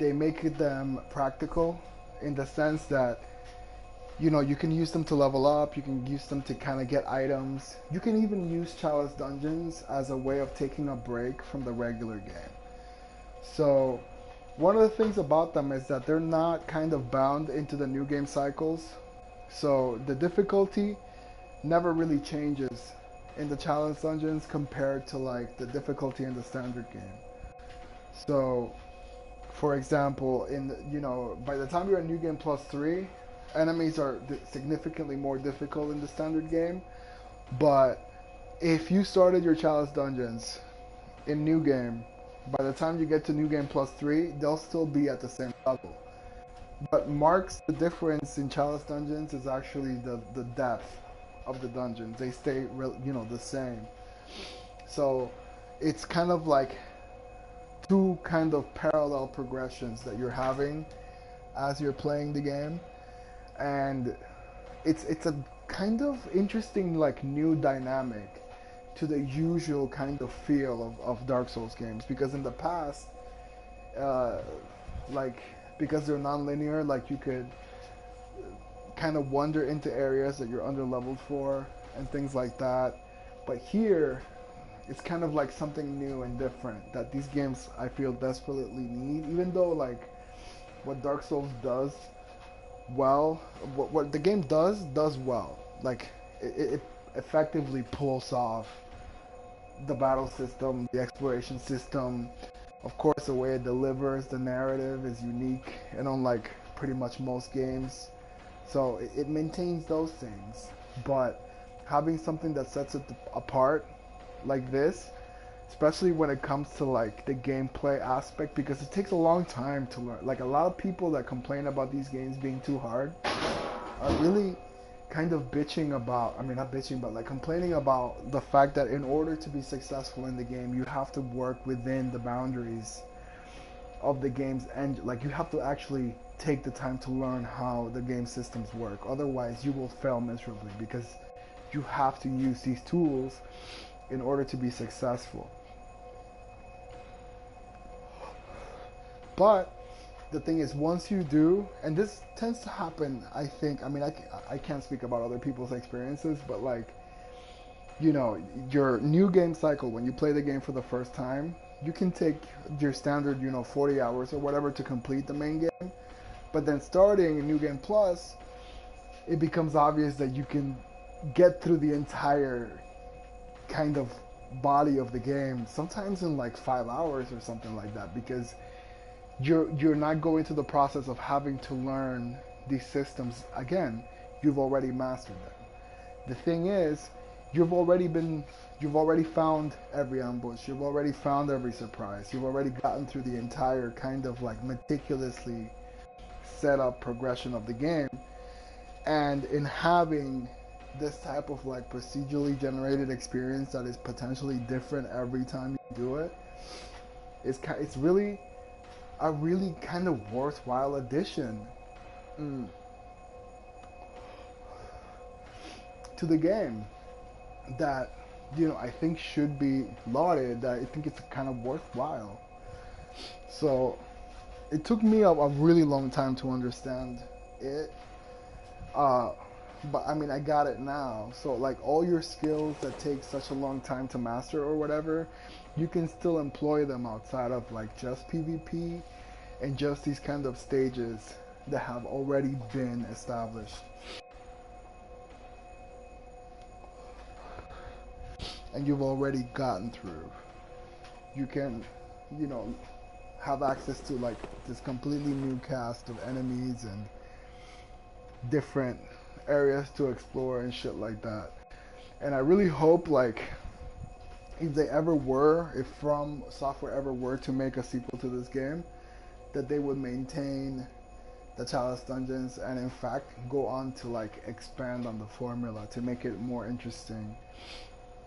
they make them practical in the sense that, you know, you can use them to level up, you can use them to kind of get items. You can even use chalice dungeons as a way of taking a break from the regular game. So one of the things about them is that they're not kind of bound into the new game cycles. So the difficulty never really changes in the challenge dungeons compared to like the difficulty in the standard game. So for example, by the time you're in New Game Plus 3, enemies are significantly more difficult in the standard game. But if you started your chalice dungeons in New Game, by the time you get to New Game Plus 3, they'll still be at the same level. What marks the difference in chalice dungeons is actually the depth of the dungeons. They stay, the same. So it's kind of like two kind of parallel progressions that you're having as you're playing the game, and it's a kind of interesting like new dynamic to the usual kind of feel of Dark Souls games, because in the past, because they're non-linear, like you could kind of wander into areas that you're under leveled for and things like that. But here, it's kind of like something new and different that these games I feel desperately need. Even though like what Dark Souls does well, what the game does well. Like it effectively pulls off the battle system, the exploration system. Of course, the way it delivers the narrative is unique and unlike pretty much most games. So it maintains those things, but having something that sets it apart like this, especially when it comes to like the gameplay aspect, because it takes a long time to learn. Like a lot of people that complain about these games being too hard are really kind of bitching about, I mean not bitching, but like complaining about the fact that in order to be successful in the game, you have to work within the boundaries of the game's end. Like you have to actually take the time to learn how the game systems work. Otherwise you will fail miserably, because you have to use these tools in order to be successful. But the thing is, once you do, and this tends to happen, I think, I mean, I can't speak about other people's experiences, but like, your new game cycle, when you play the game for the first time, you can take your standard, 40 hours or whatever to complete the main game. But then starting New Game Plus, it becomes obvious that you can get through the entire kind of body of the game, sometimes in like 5 hours or something like that, because you're not going through the process of having to learn these systems again. You've already mastered them. The thing is, you've already found every ambush, you've already found every surprise, you've already gotten through the entire kind of like meticulously set up progression of the game. And in having this type of like procedurally generated experience that is potentially different every time you do it, it's really a really kind of worthwhile addition to the game that I think should be lauded, that I think it's kind of worthwhile. So it took me a really long time to understand it, but I mean I got it now. So like all your skills that take such a long time to master or whatever, you can still employ them outside of like just PvP and just these kind of stages that have already been established. and you've already gotten through, you can, you know, have access to like this completely new cast of enemies and different areas to explore and shit like that. And I really hope, like, if From Software ever were to make a sequel to this game, that they would maintain the Chalice dungeons and in fact go on to like expand on the formula to make it more interesting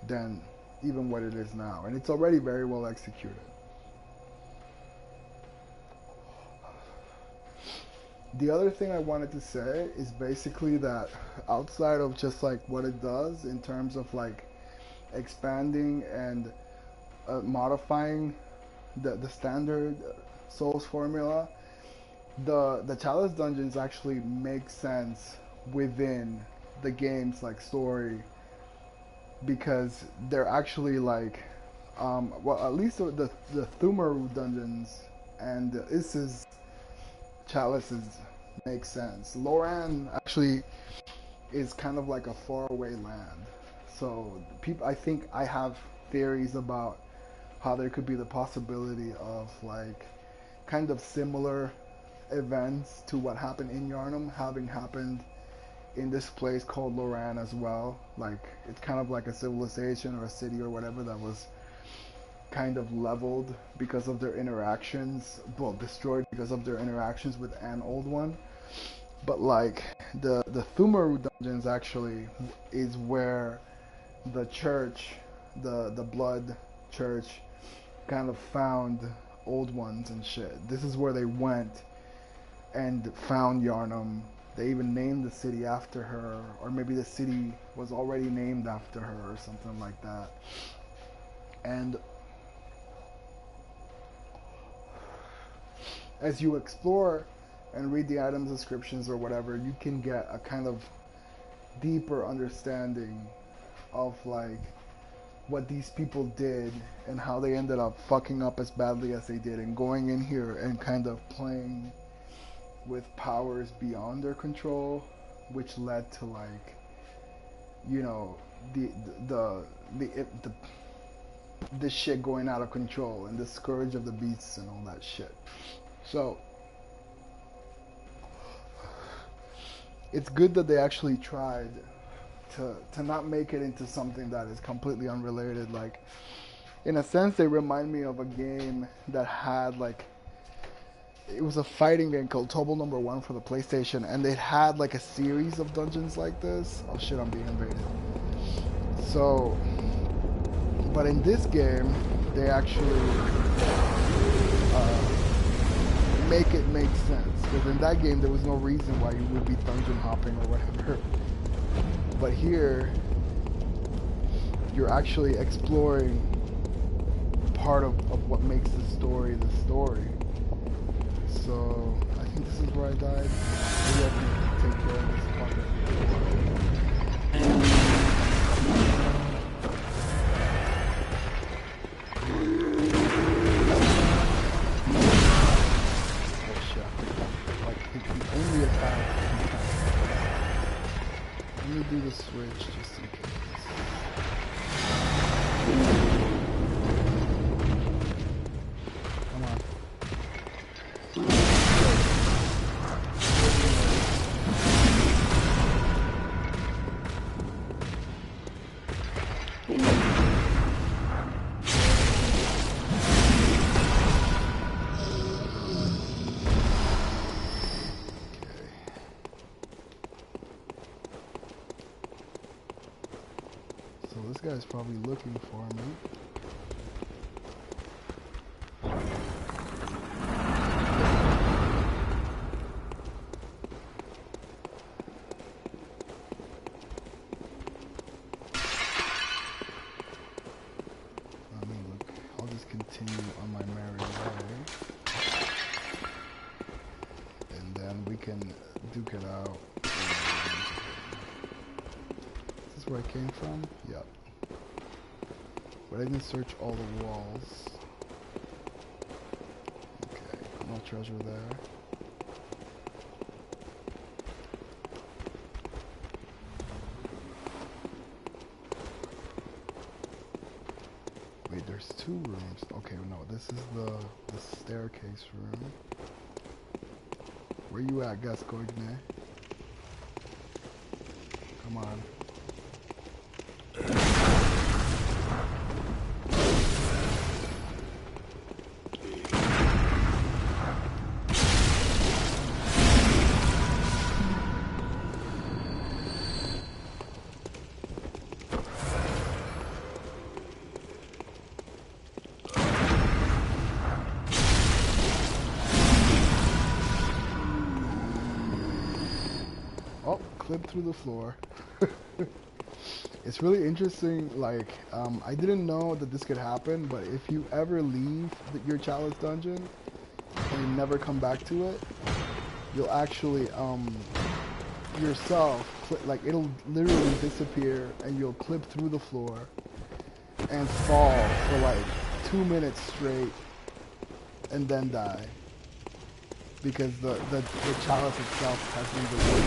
than even what it is now. And it's already very well executed. The other thing I wanted to say is basically that outside of just like what it does in terms of like expanding and modifying the standard Souls formula, the Chalice dungeons actually make sense within the game's like story, because they're actually like well, at least the Thumaru dungeons and the Issa's Chalices make sense. Loran actually is kind of like a faraway land, so people, I think I have theories about how there could be the possibility of like kind of similar events to what happened in Yharnam having happened in this place called Loran as well. Like it's kind of like a civilization or a city or whatever that was kind of leveled because of their interactions, well, destroyed because of their interactions with an old one. But like the Thumaru dungeons actually is where the church, the blood church, kind of found old ones and shit. This is where they went and found Yharnam. They even named the city after her, or maybe the city was already named after her or something like that. And as you explore and read the item descriptions or whatever, you can get a kind of deeper understanding of like what these people did and how they ended up fucking up as badly as they did and going in here and kind of playing with powers beyond their control, which led to like, you know, the shit going out of control and the scourge of the beasts and all that shit. So it's good that they actually tried to not make it into something that is completely unrelated. Like, in a sense, they remind me of a game that had like, it was a fighting game called Tobal Number 1 for the PlayStation, and it had like a series of dungeons like this. Oh shit, I'm being invaded. So, but in this game, they actually make it make sense, because in that game there was no reason why you would be dungeon hopping or whatever. But here, you're actually exploring part of what makes the story the story. So, I think this is where I died. Maybe I can take care of this fucker. Oh shit. Like, he only attacks. Let me do the switch just in case. Come on. So this guy's probably looking for me. I mean, look, I'll just continue on my merry way. And then we can duke it out. Is this where I came from? Yep. But I didn't search all the walls. Okay, no treasure there. there's two rooms. Okay, no, this is the staircase room. Where you at, Gascoigne? Come on. Oh, clip through the floor. It's really interesting, like, I didn't know that this could happen, but if you ever leave your Chalice dungeon and you never come back to it, you'll actually, yourself, like, it'll literally disappear and you'll clip through the floor and fall for like 2 minutes straight and then die. Because the chalice itself has been deleted.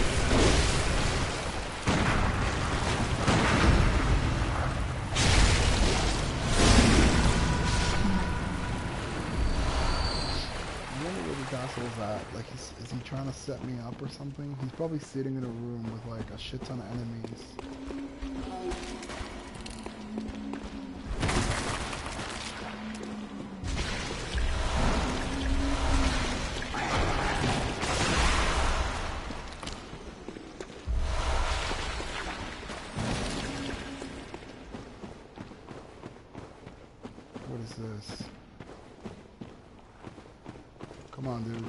I wonder where this asshole's at. Like, is he trying to set me up or something? He's probably sitting in a room with like a shit ton of enemies. What is this? Come on, dude.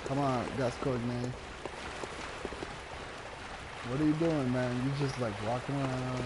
Come on, Gascoigne. What are you doing, man? You just like walking around.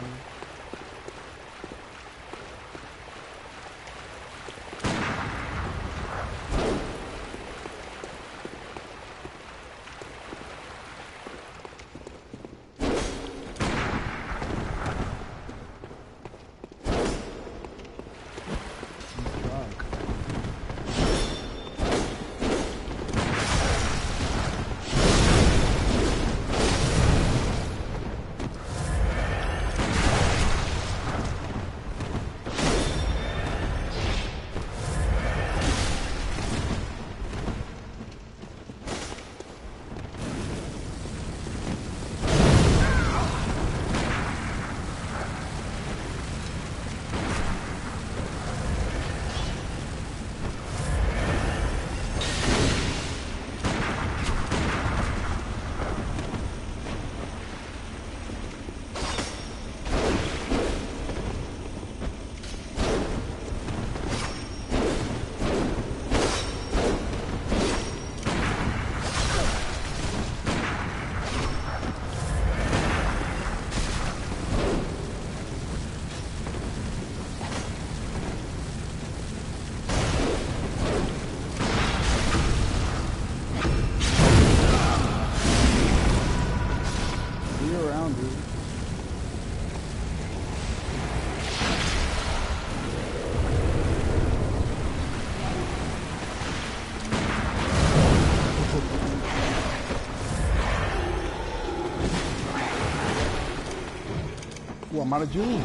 Oh, I'm out of juice.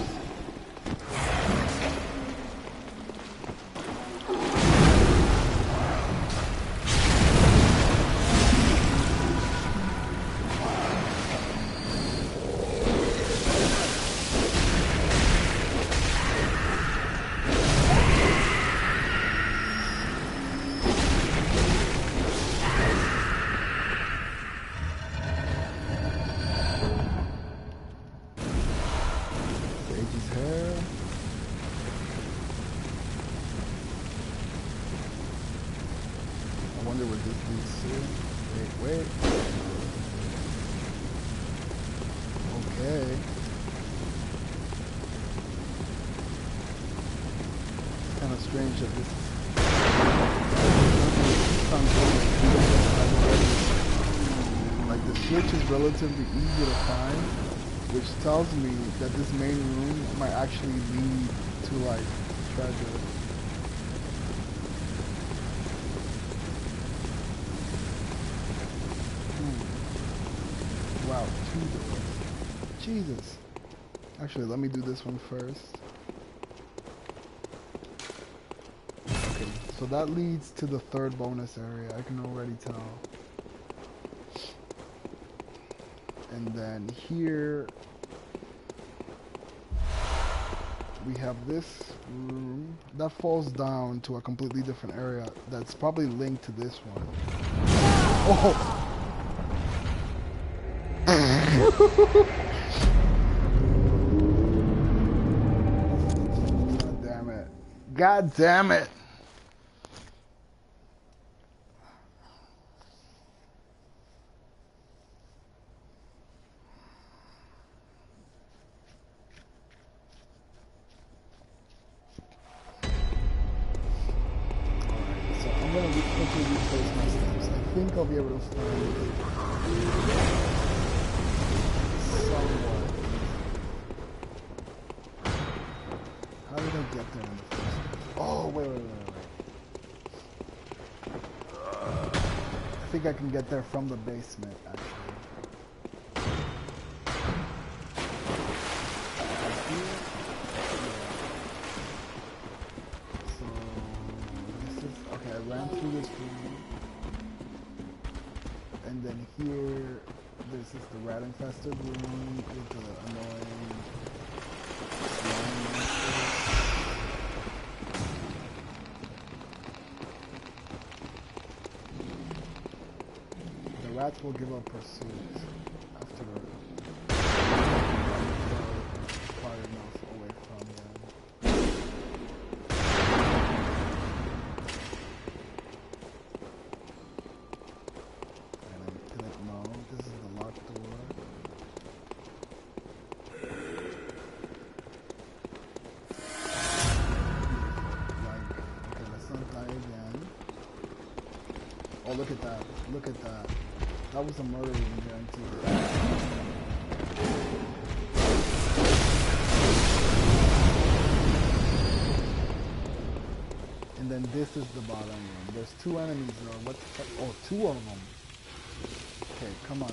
Relatively easy to find, which tells me that this main room might actually lead to like treasure. Wow, 2 doors. Jesus. Actually, let me do this one first. Okay, so that leads to the 3rd bonus area, I can already tell. And then here we have this room that falls down to a completely different area that's probably linked to this one. Oh! God damn it. God damn it! I think I'll be able to find it somewhat. How did I get there in the first place? Oh, wait. I think I can get there from the basement, actually. So, this is... Okay, I ran through this room. And then here, this is the rat-infested room with the annoying slime monster. The rats will give up pursuit after far enough away from them. This is the locked door. Okay, let's not die again. Oh, look at that. Look at that. That was a murder room guaranteed. And then this is the bottom room. There's 2 enemies though. What the fuck? Oh, 2 of them. Okay, come on.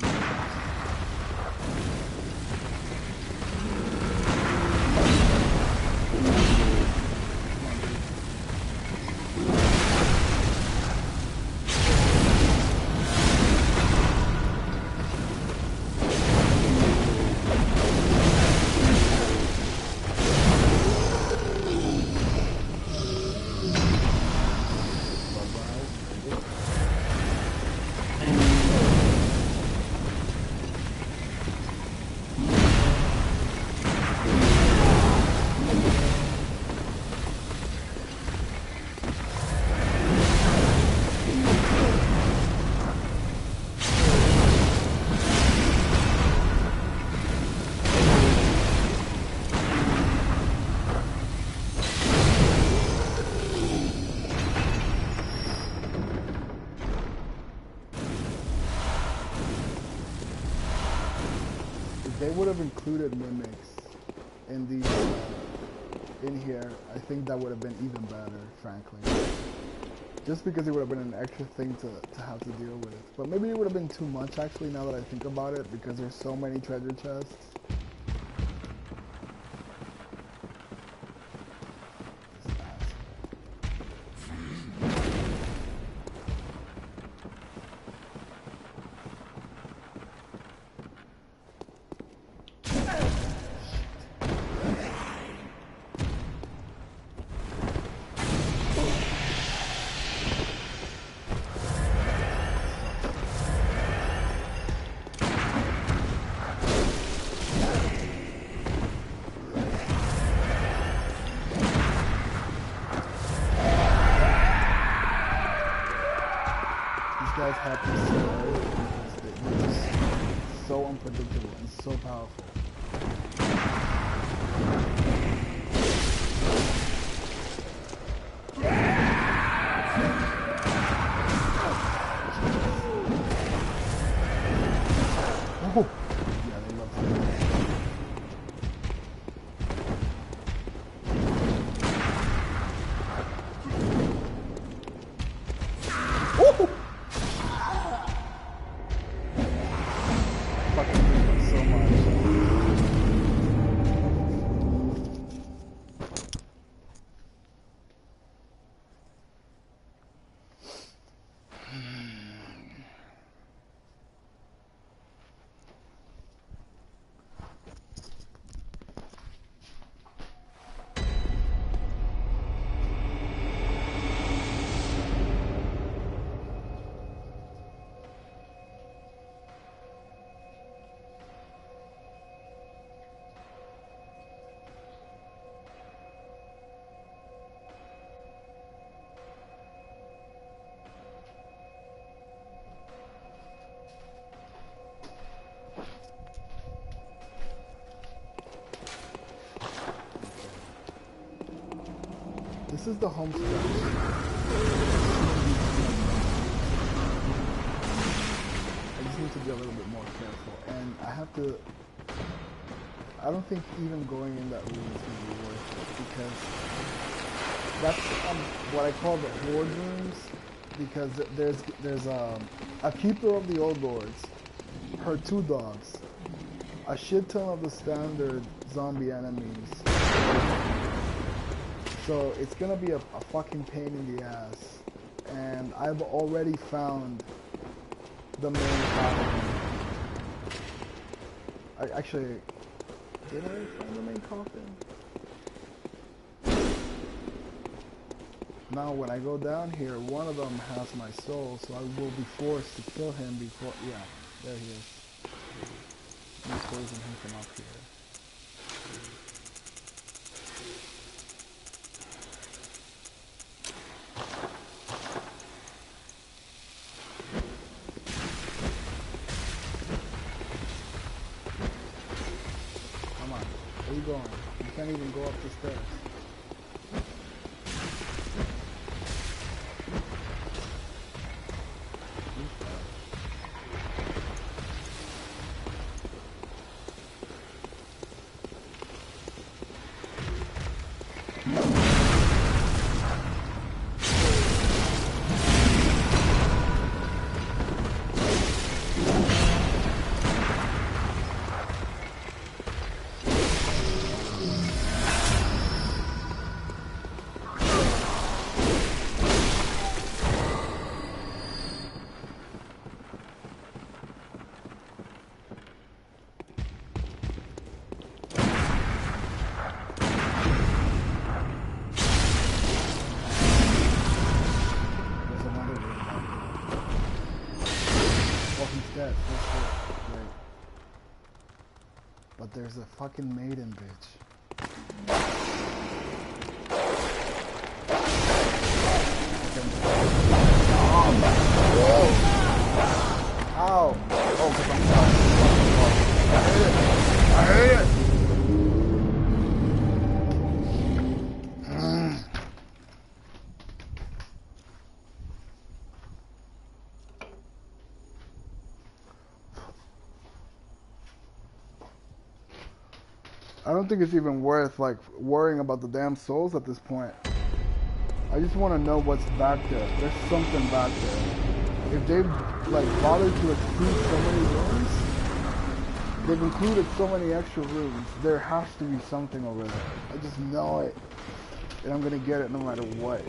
They would have included mimics in the in here. I think that would have been even better, frankly. Just because it would have been an extra thing to have to deal with. But maybe it would have been too much actually now that I think about it, because there's so many treasure chests. happy so early because they're just so unpredictable and so powerful. Oh, yeah, they love that. This is the home stretch. I just need to be a little bit more careful, and I have to. I don't think even going in that room is going to be worth it because that's what I call the horde rooms. Because there's a keeper of the old lords, her 2 dogs, a shit ton of the standard zombie enemies. So it's gonna be a fucking pain in the ass, and I've already found the main coffin. Did I find the main coffin? Now when I go down here, one of them has my soul, so I will be forced to kill him before, yeah, there he is. Let me poison him from up here. Where you going? You can't even go up the stairs. But there's a fucking maiden bitch. Ow! Oh, because I'm stuck. I hate it! I don't think it's even worth like worrying about the damn souls at this point. I just want to know what's back there. There's something back there. If they've like bothered to exclude so many rooms, they've included so many extra rooms. There has to be something over there. I just know it, and I'm gonna get it no matter what.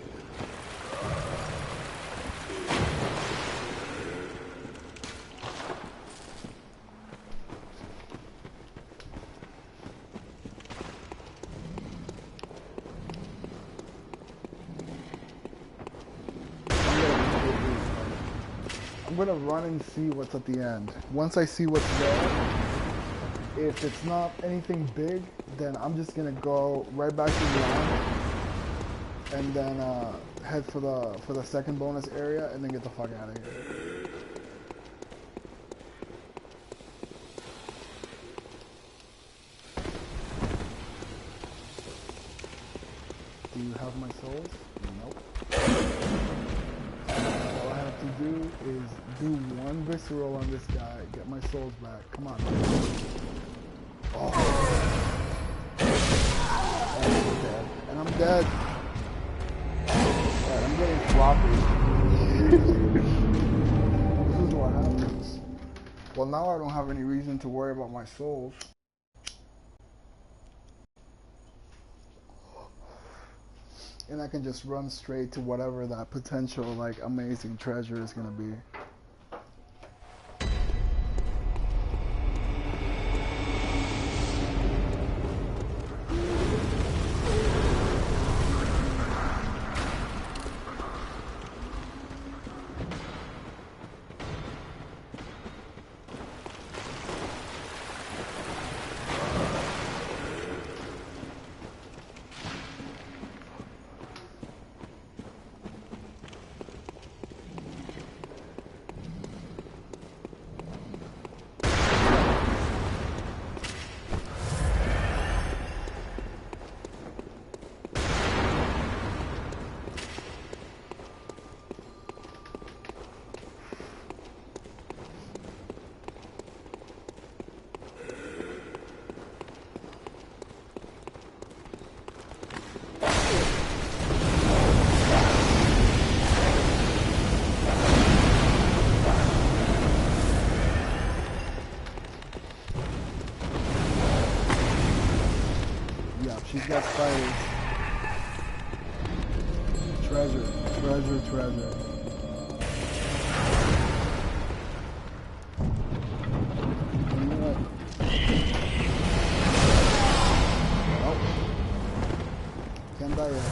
I'm gonna run and see what's at the end. Once I see what's there, if it's not anything big, then I'm just gonna go right back to the line and then head for the second bonus area and then get the fuck out of here. souls? Nope. All I have to do is do one visceral on this guy, get my souls back. Come on. Oh. And I'm dead. And I'm dead. Alright, I'm getting floppy. This is what happens. Well, now I don't have any reason to worry about my souls. And I can just run straight to whatever that potential, like, amazing treasure is gonna be. She's got spiders. Treasure, treasure, treasure. You know what? Oh. Can't die yet.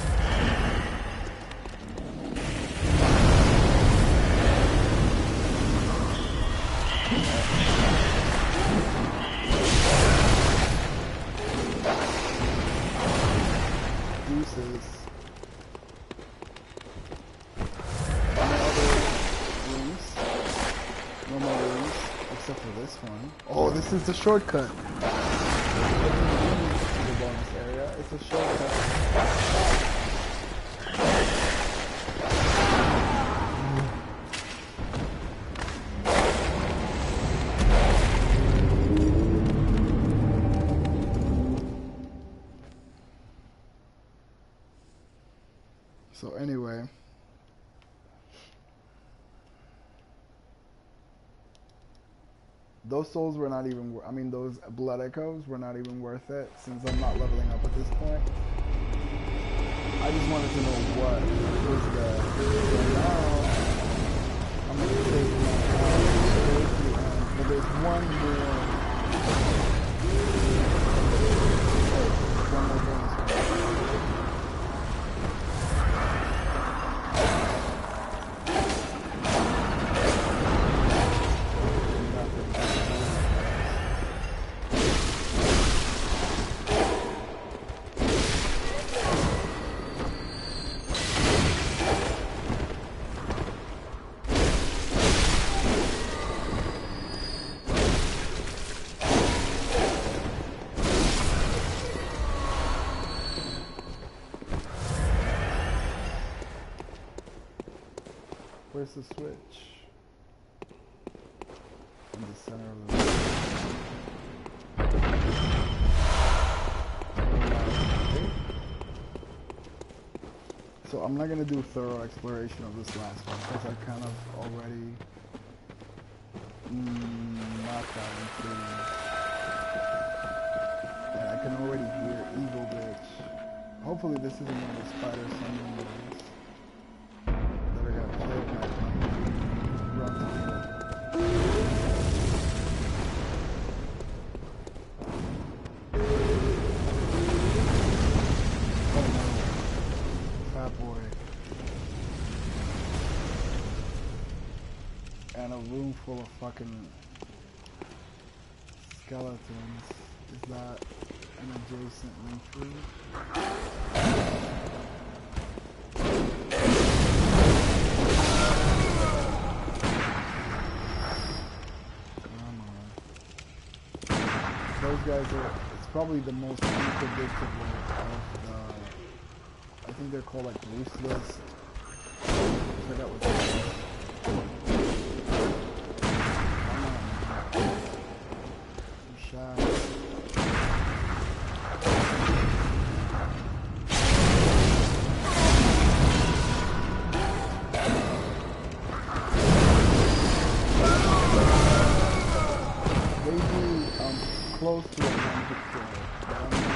Oh, this is the shortcut. The bonus area. It's a shortcut. So anyway. Those souls were not even, I mean, those blood echoes were not even worth it since I'm not leveling up at this point. I just wanted to know what was there. So now, I'm going to take my but there's one more. One more bonus. Where's the switch? In the center of the room. So I'm not gonna do thorough exploration of this last one because I kind of already knocked out into. And I can already hear Evil Bitch. Hopefully this isn't one of the spider summoning ones. And a room full of fucking skeletons. Is that an adjacent retreat? Come on. Those guys are, it's probably the most unpredictable of the, I think they're called like ruthless. I forgot what they are. Close to a 1 hit kill, but I'm not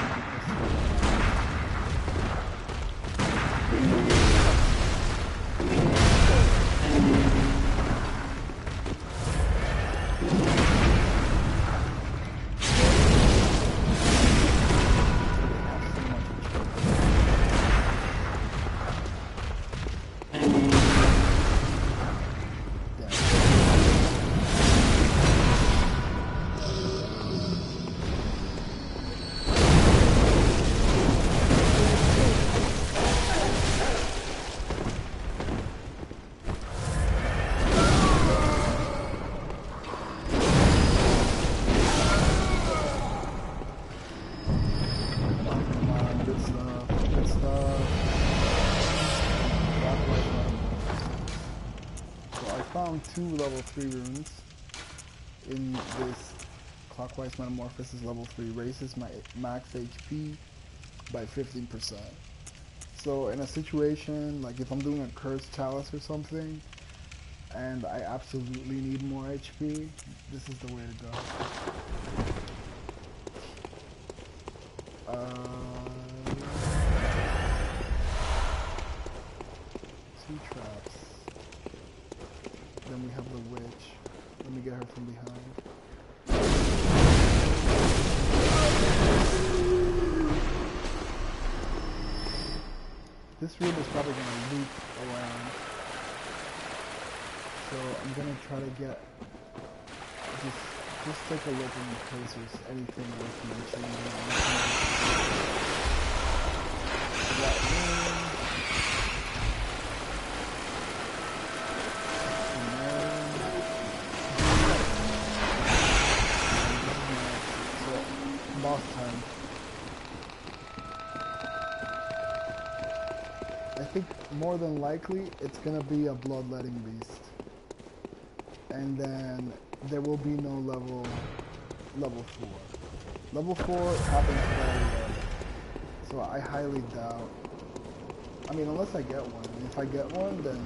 two level 3 runes in this Clockwise Metamorphosis level 3. Raises my max HP by 15%. So in a situation like if I'm doing a Cursed Chalice or something and I absolutely need more HP, this is the way to go. Two traps. Then we have the witch. Let me get her from behind. This room is probably going to loop around. So I'm going to try to get... Just take a look in case there's anything worth mentioning. That room. Boss time. I think more than likely it's gonna be a bloodletting beast, and then there will be no level 4. Level 4 happens very rarely, so I highly doubt. I mean, unless I get one. And if I get one, then.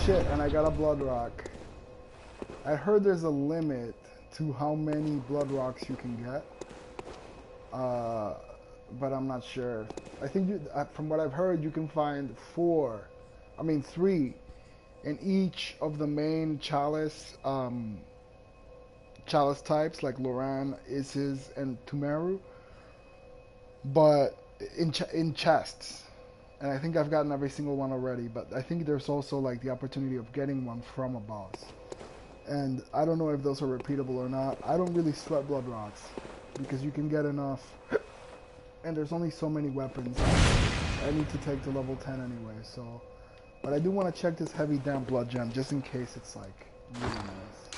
shit, and I got a blood rock. I heard there's a limit to how many blood rocks you can get. But I'm not sure. I think from what I've heard, you can find 3 in each of the main chalice types, like Loran, Isis, and Tumeru, but in chests. And I think I've gotten every single one already, but I think there's also like the opportunity of getting one from a boss. And I don't know if those are repeatable or not. I don't really sweat blood rocks because you can get enough, and there's only so many weapons I need to take to level 10 anyway, so. But I do want to check this heavy damp blood gem just in case it's like really nice.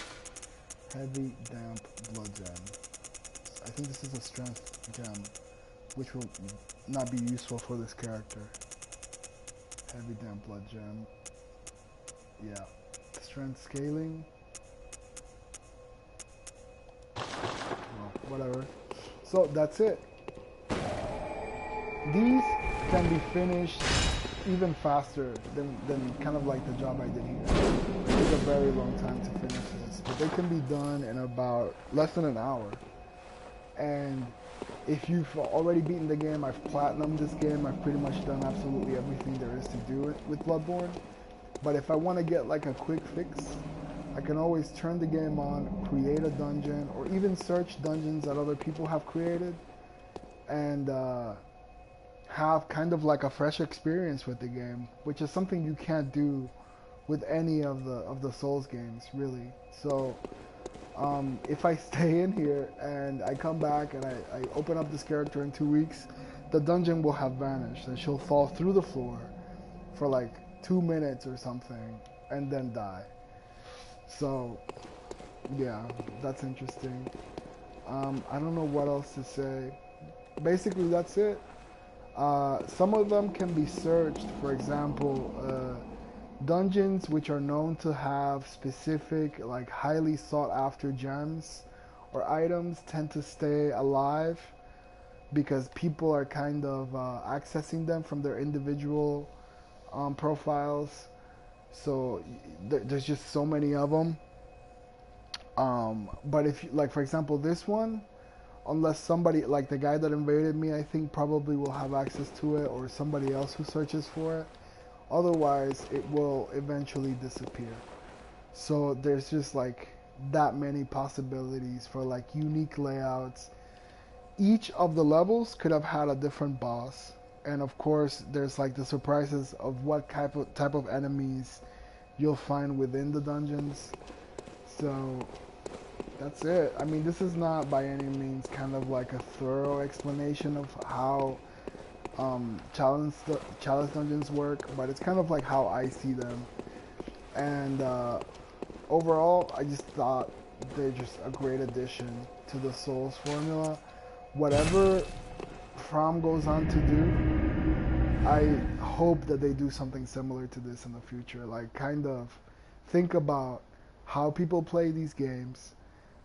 Heavy damp blood gem. I think this is a strength gem, which will not be useful for this character. Heavy damp blood gem. Yeah. Strength scaling. Well, whatever. So that's it. These can be finished even faster than kind of like the job I did here. It took a very long time to finish this, but they can be done in about less than an hour. And if you've already beaten the game, I've platinumed this game, I've pretty much done absolutely everything there is to do it with BloodBorne. But if I want to get like a quick fix, I can always turn the game on, create a dungeon, or even search dungeons that other people have created, and have kind of like a fresh experience with the game, which is something you can't do with any of the Souls games, really. So if I stay in here and I come back and I open up this character in 2 weeks, the dungeon will have vanished and she'll fall through the floor for like 2 minutes or something and then die. So yeah, that's interesting. I don't know what else to say. Basically, that's it. Some of them can be searched. For example, dungeons which are known to have specific, like highly sought after gems or items tend to stay alive because people are kind of accessing them from their individual profiles. So there's just so many of them. But if you, like for example this one, unless somebody, like the guy that invaded me, I think probably will have access to it, or somebody else who searches for it. Otherwise, it will eventually disappear. So there's just like that many possibilities for like unique layouts. Each of the levels could have had a different boss. And of course, there's like the surprises of what type of enemies you'll find within the dungeons. So that's it. I mean, this is not by any means kind of like a thorough explanation of how chalice dungeons work, but it's kind of like how I see them. And overall, I just thought they're just a great addition to the Souls formula. Whatever From goes on to do, I hope that they do something similar to this in the future. Like, kind of think about how people play these games,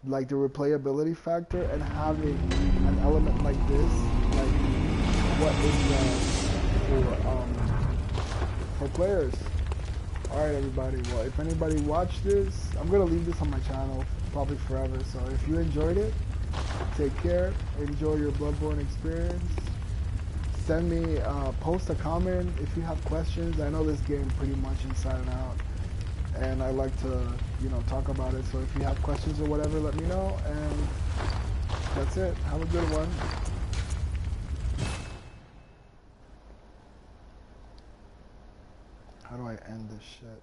like the replayability factor, and having an element like this, like what is that for players. Alright everybody, well if anybody watched this, I'm gonna leave this on my channel probably forever, so if you enjoyed it, take care, enjoy your BloodBorne experience. Send me, post a comment if you have questions. I know this game pretty much inside and out, and I like to, you know, talk about it. So if you have questions or whatever, let me know, and that's it. Have a good one. How do I end this shit?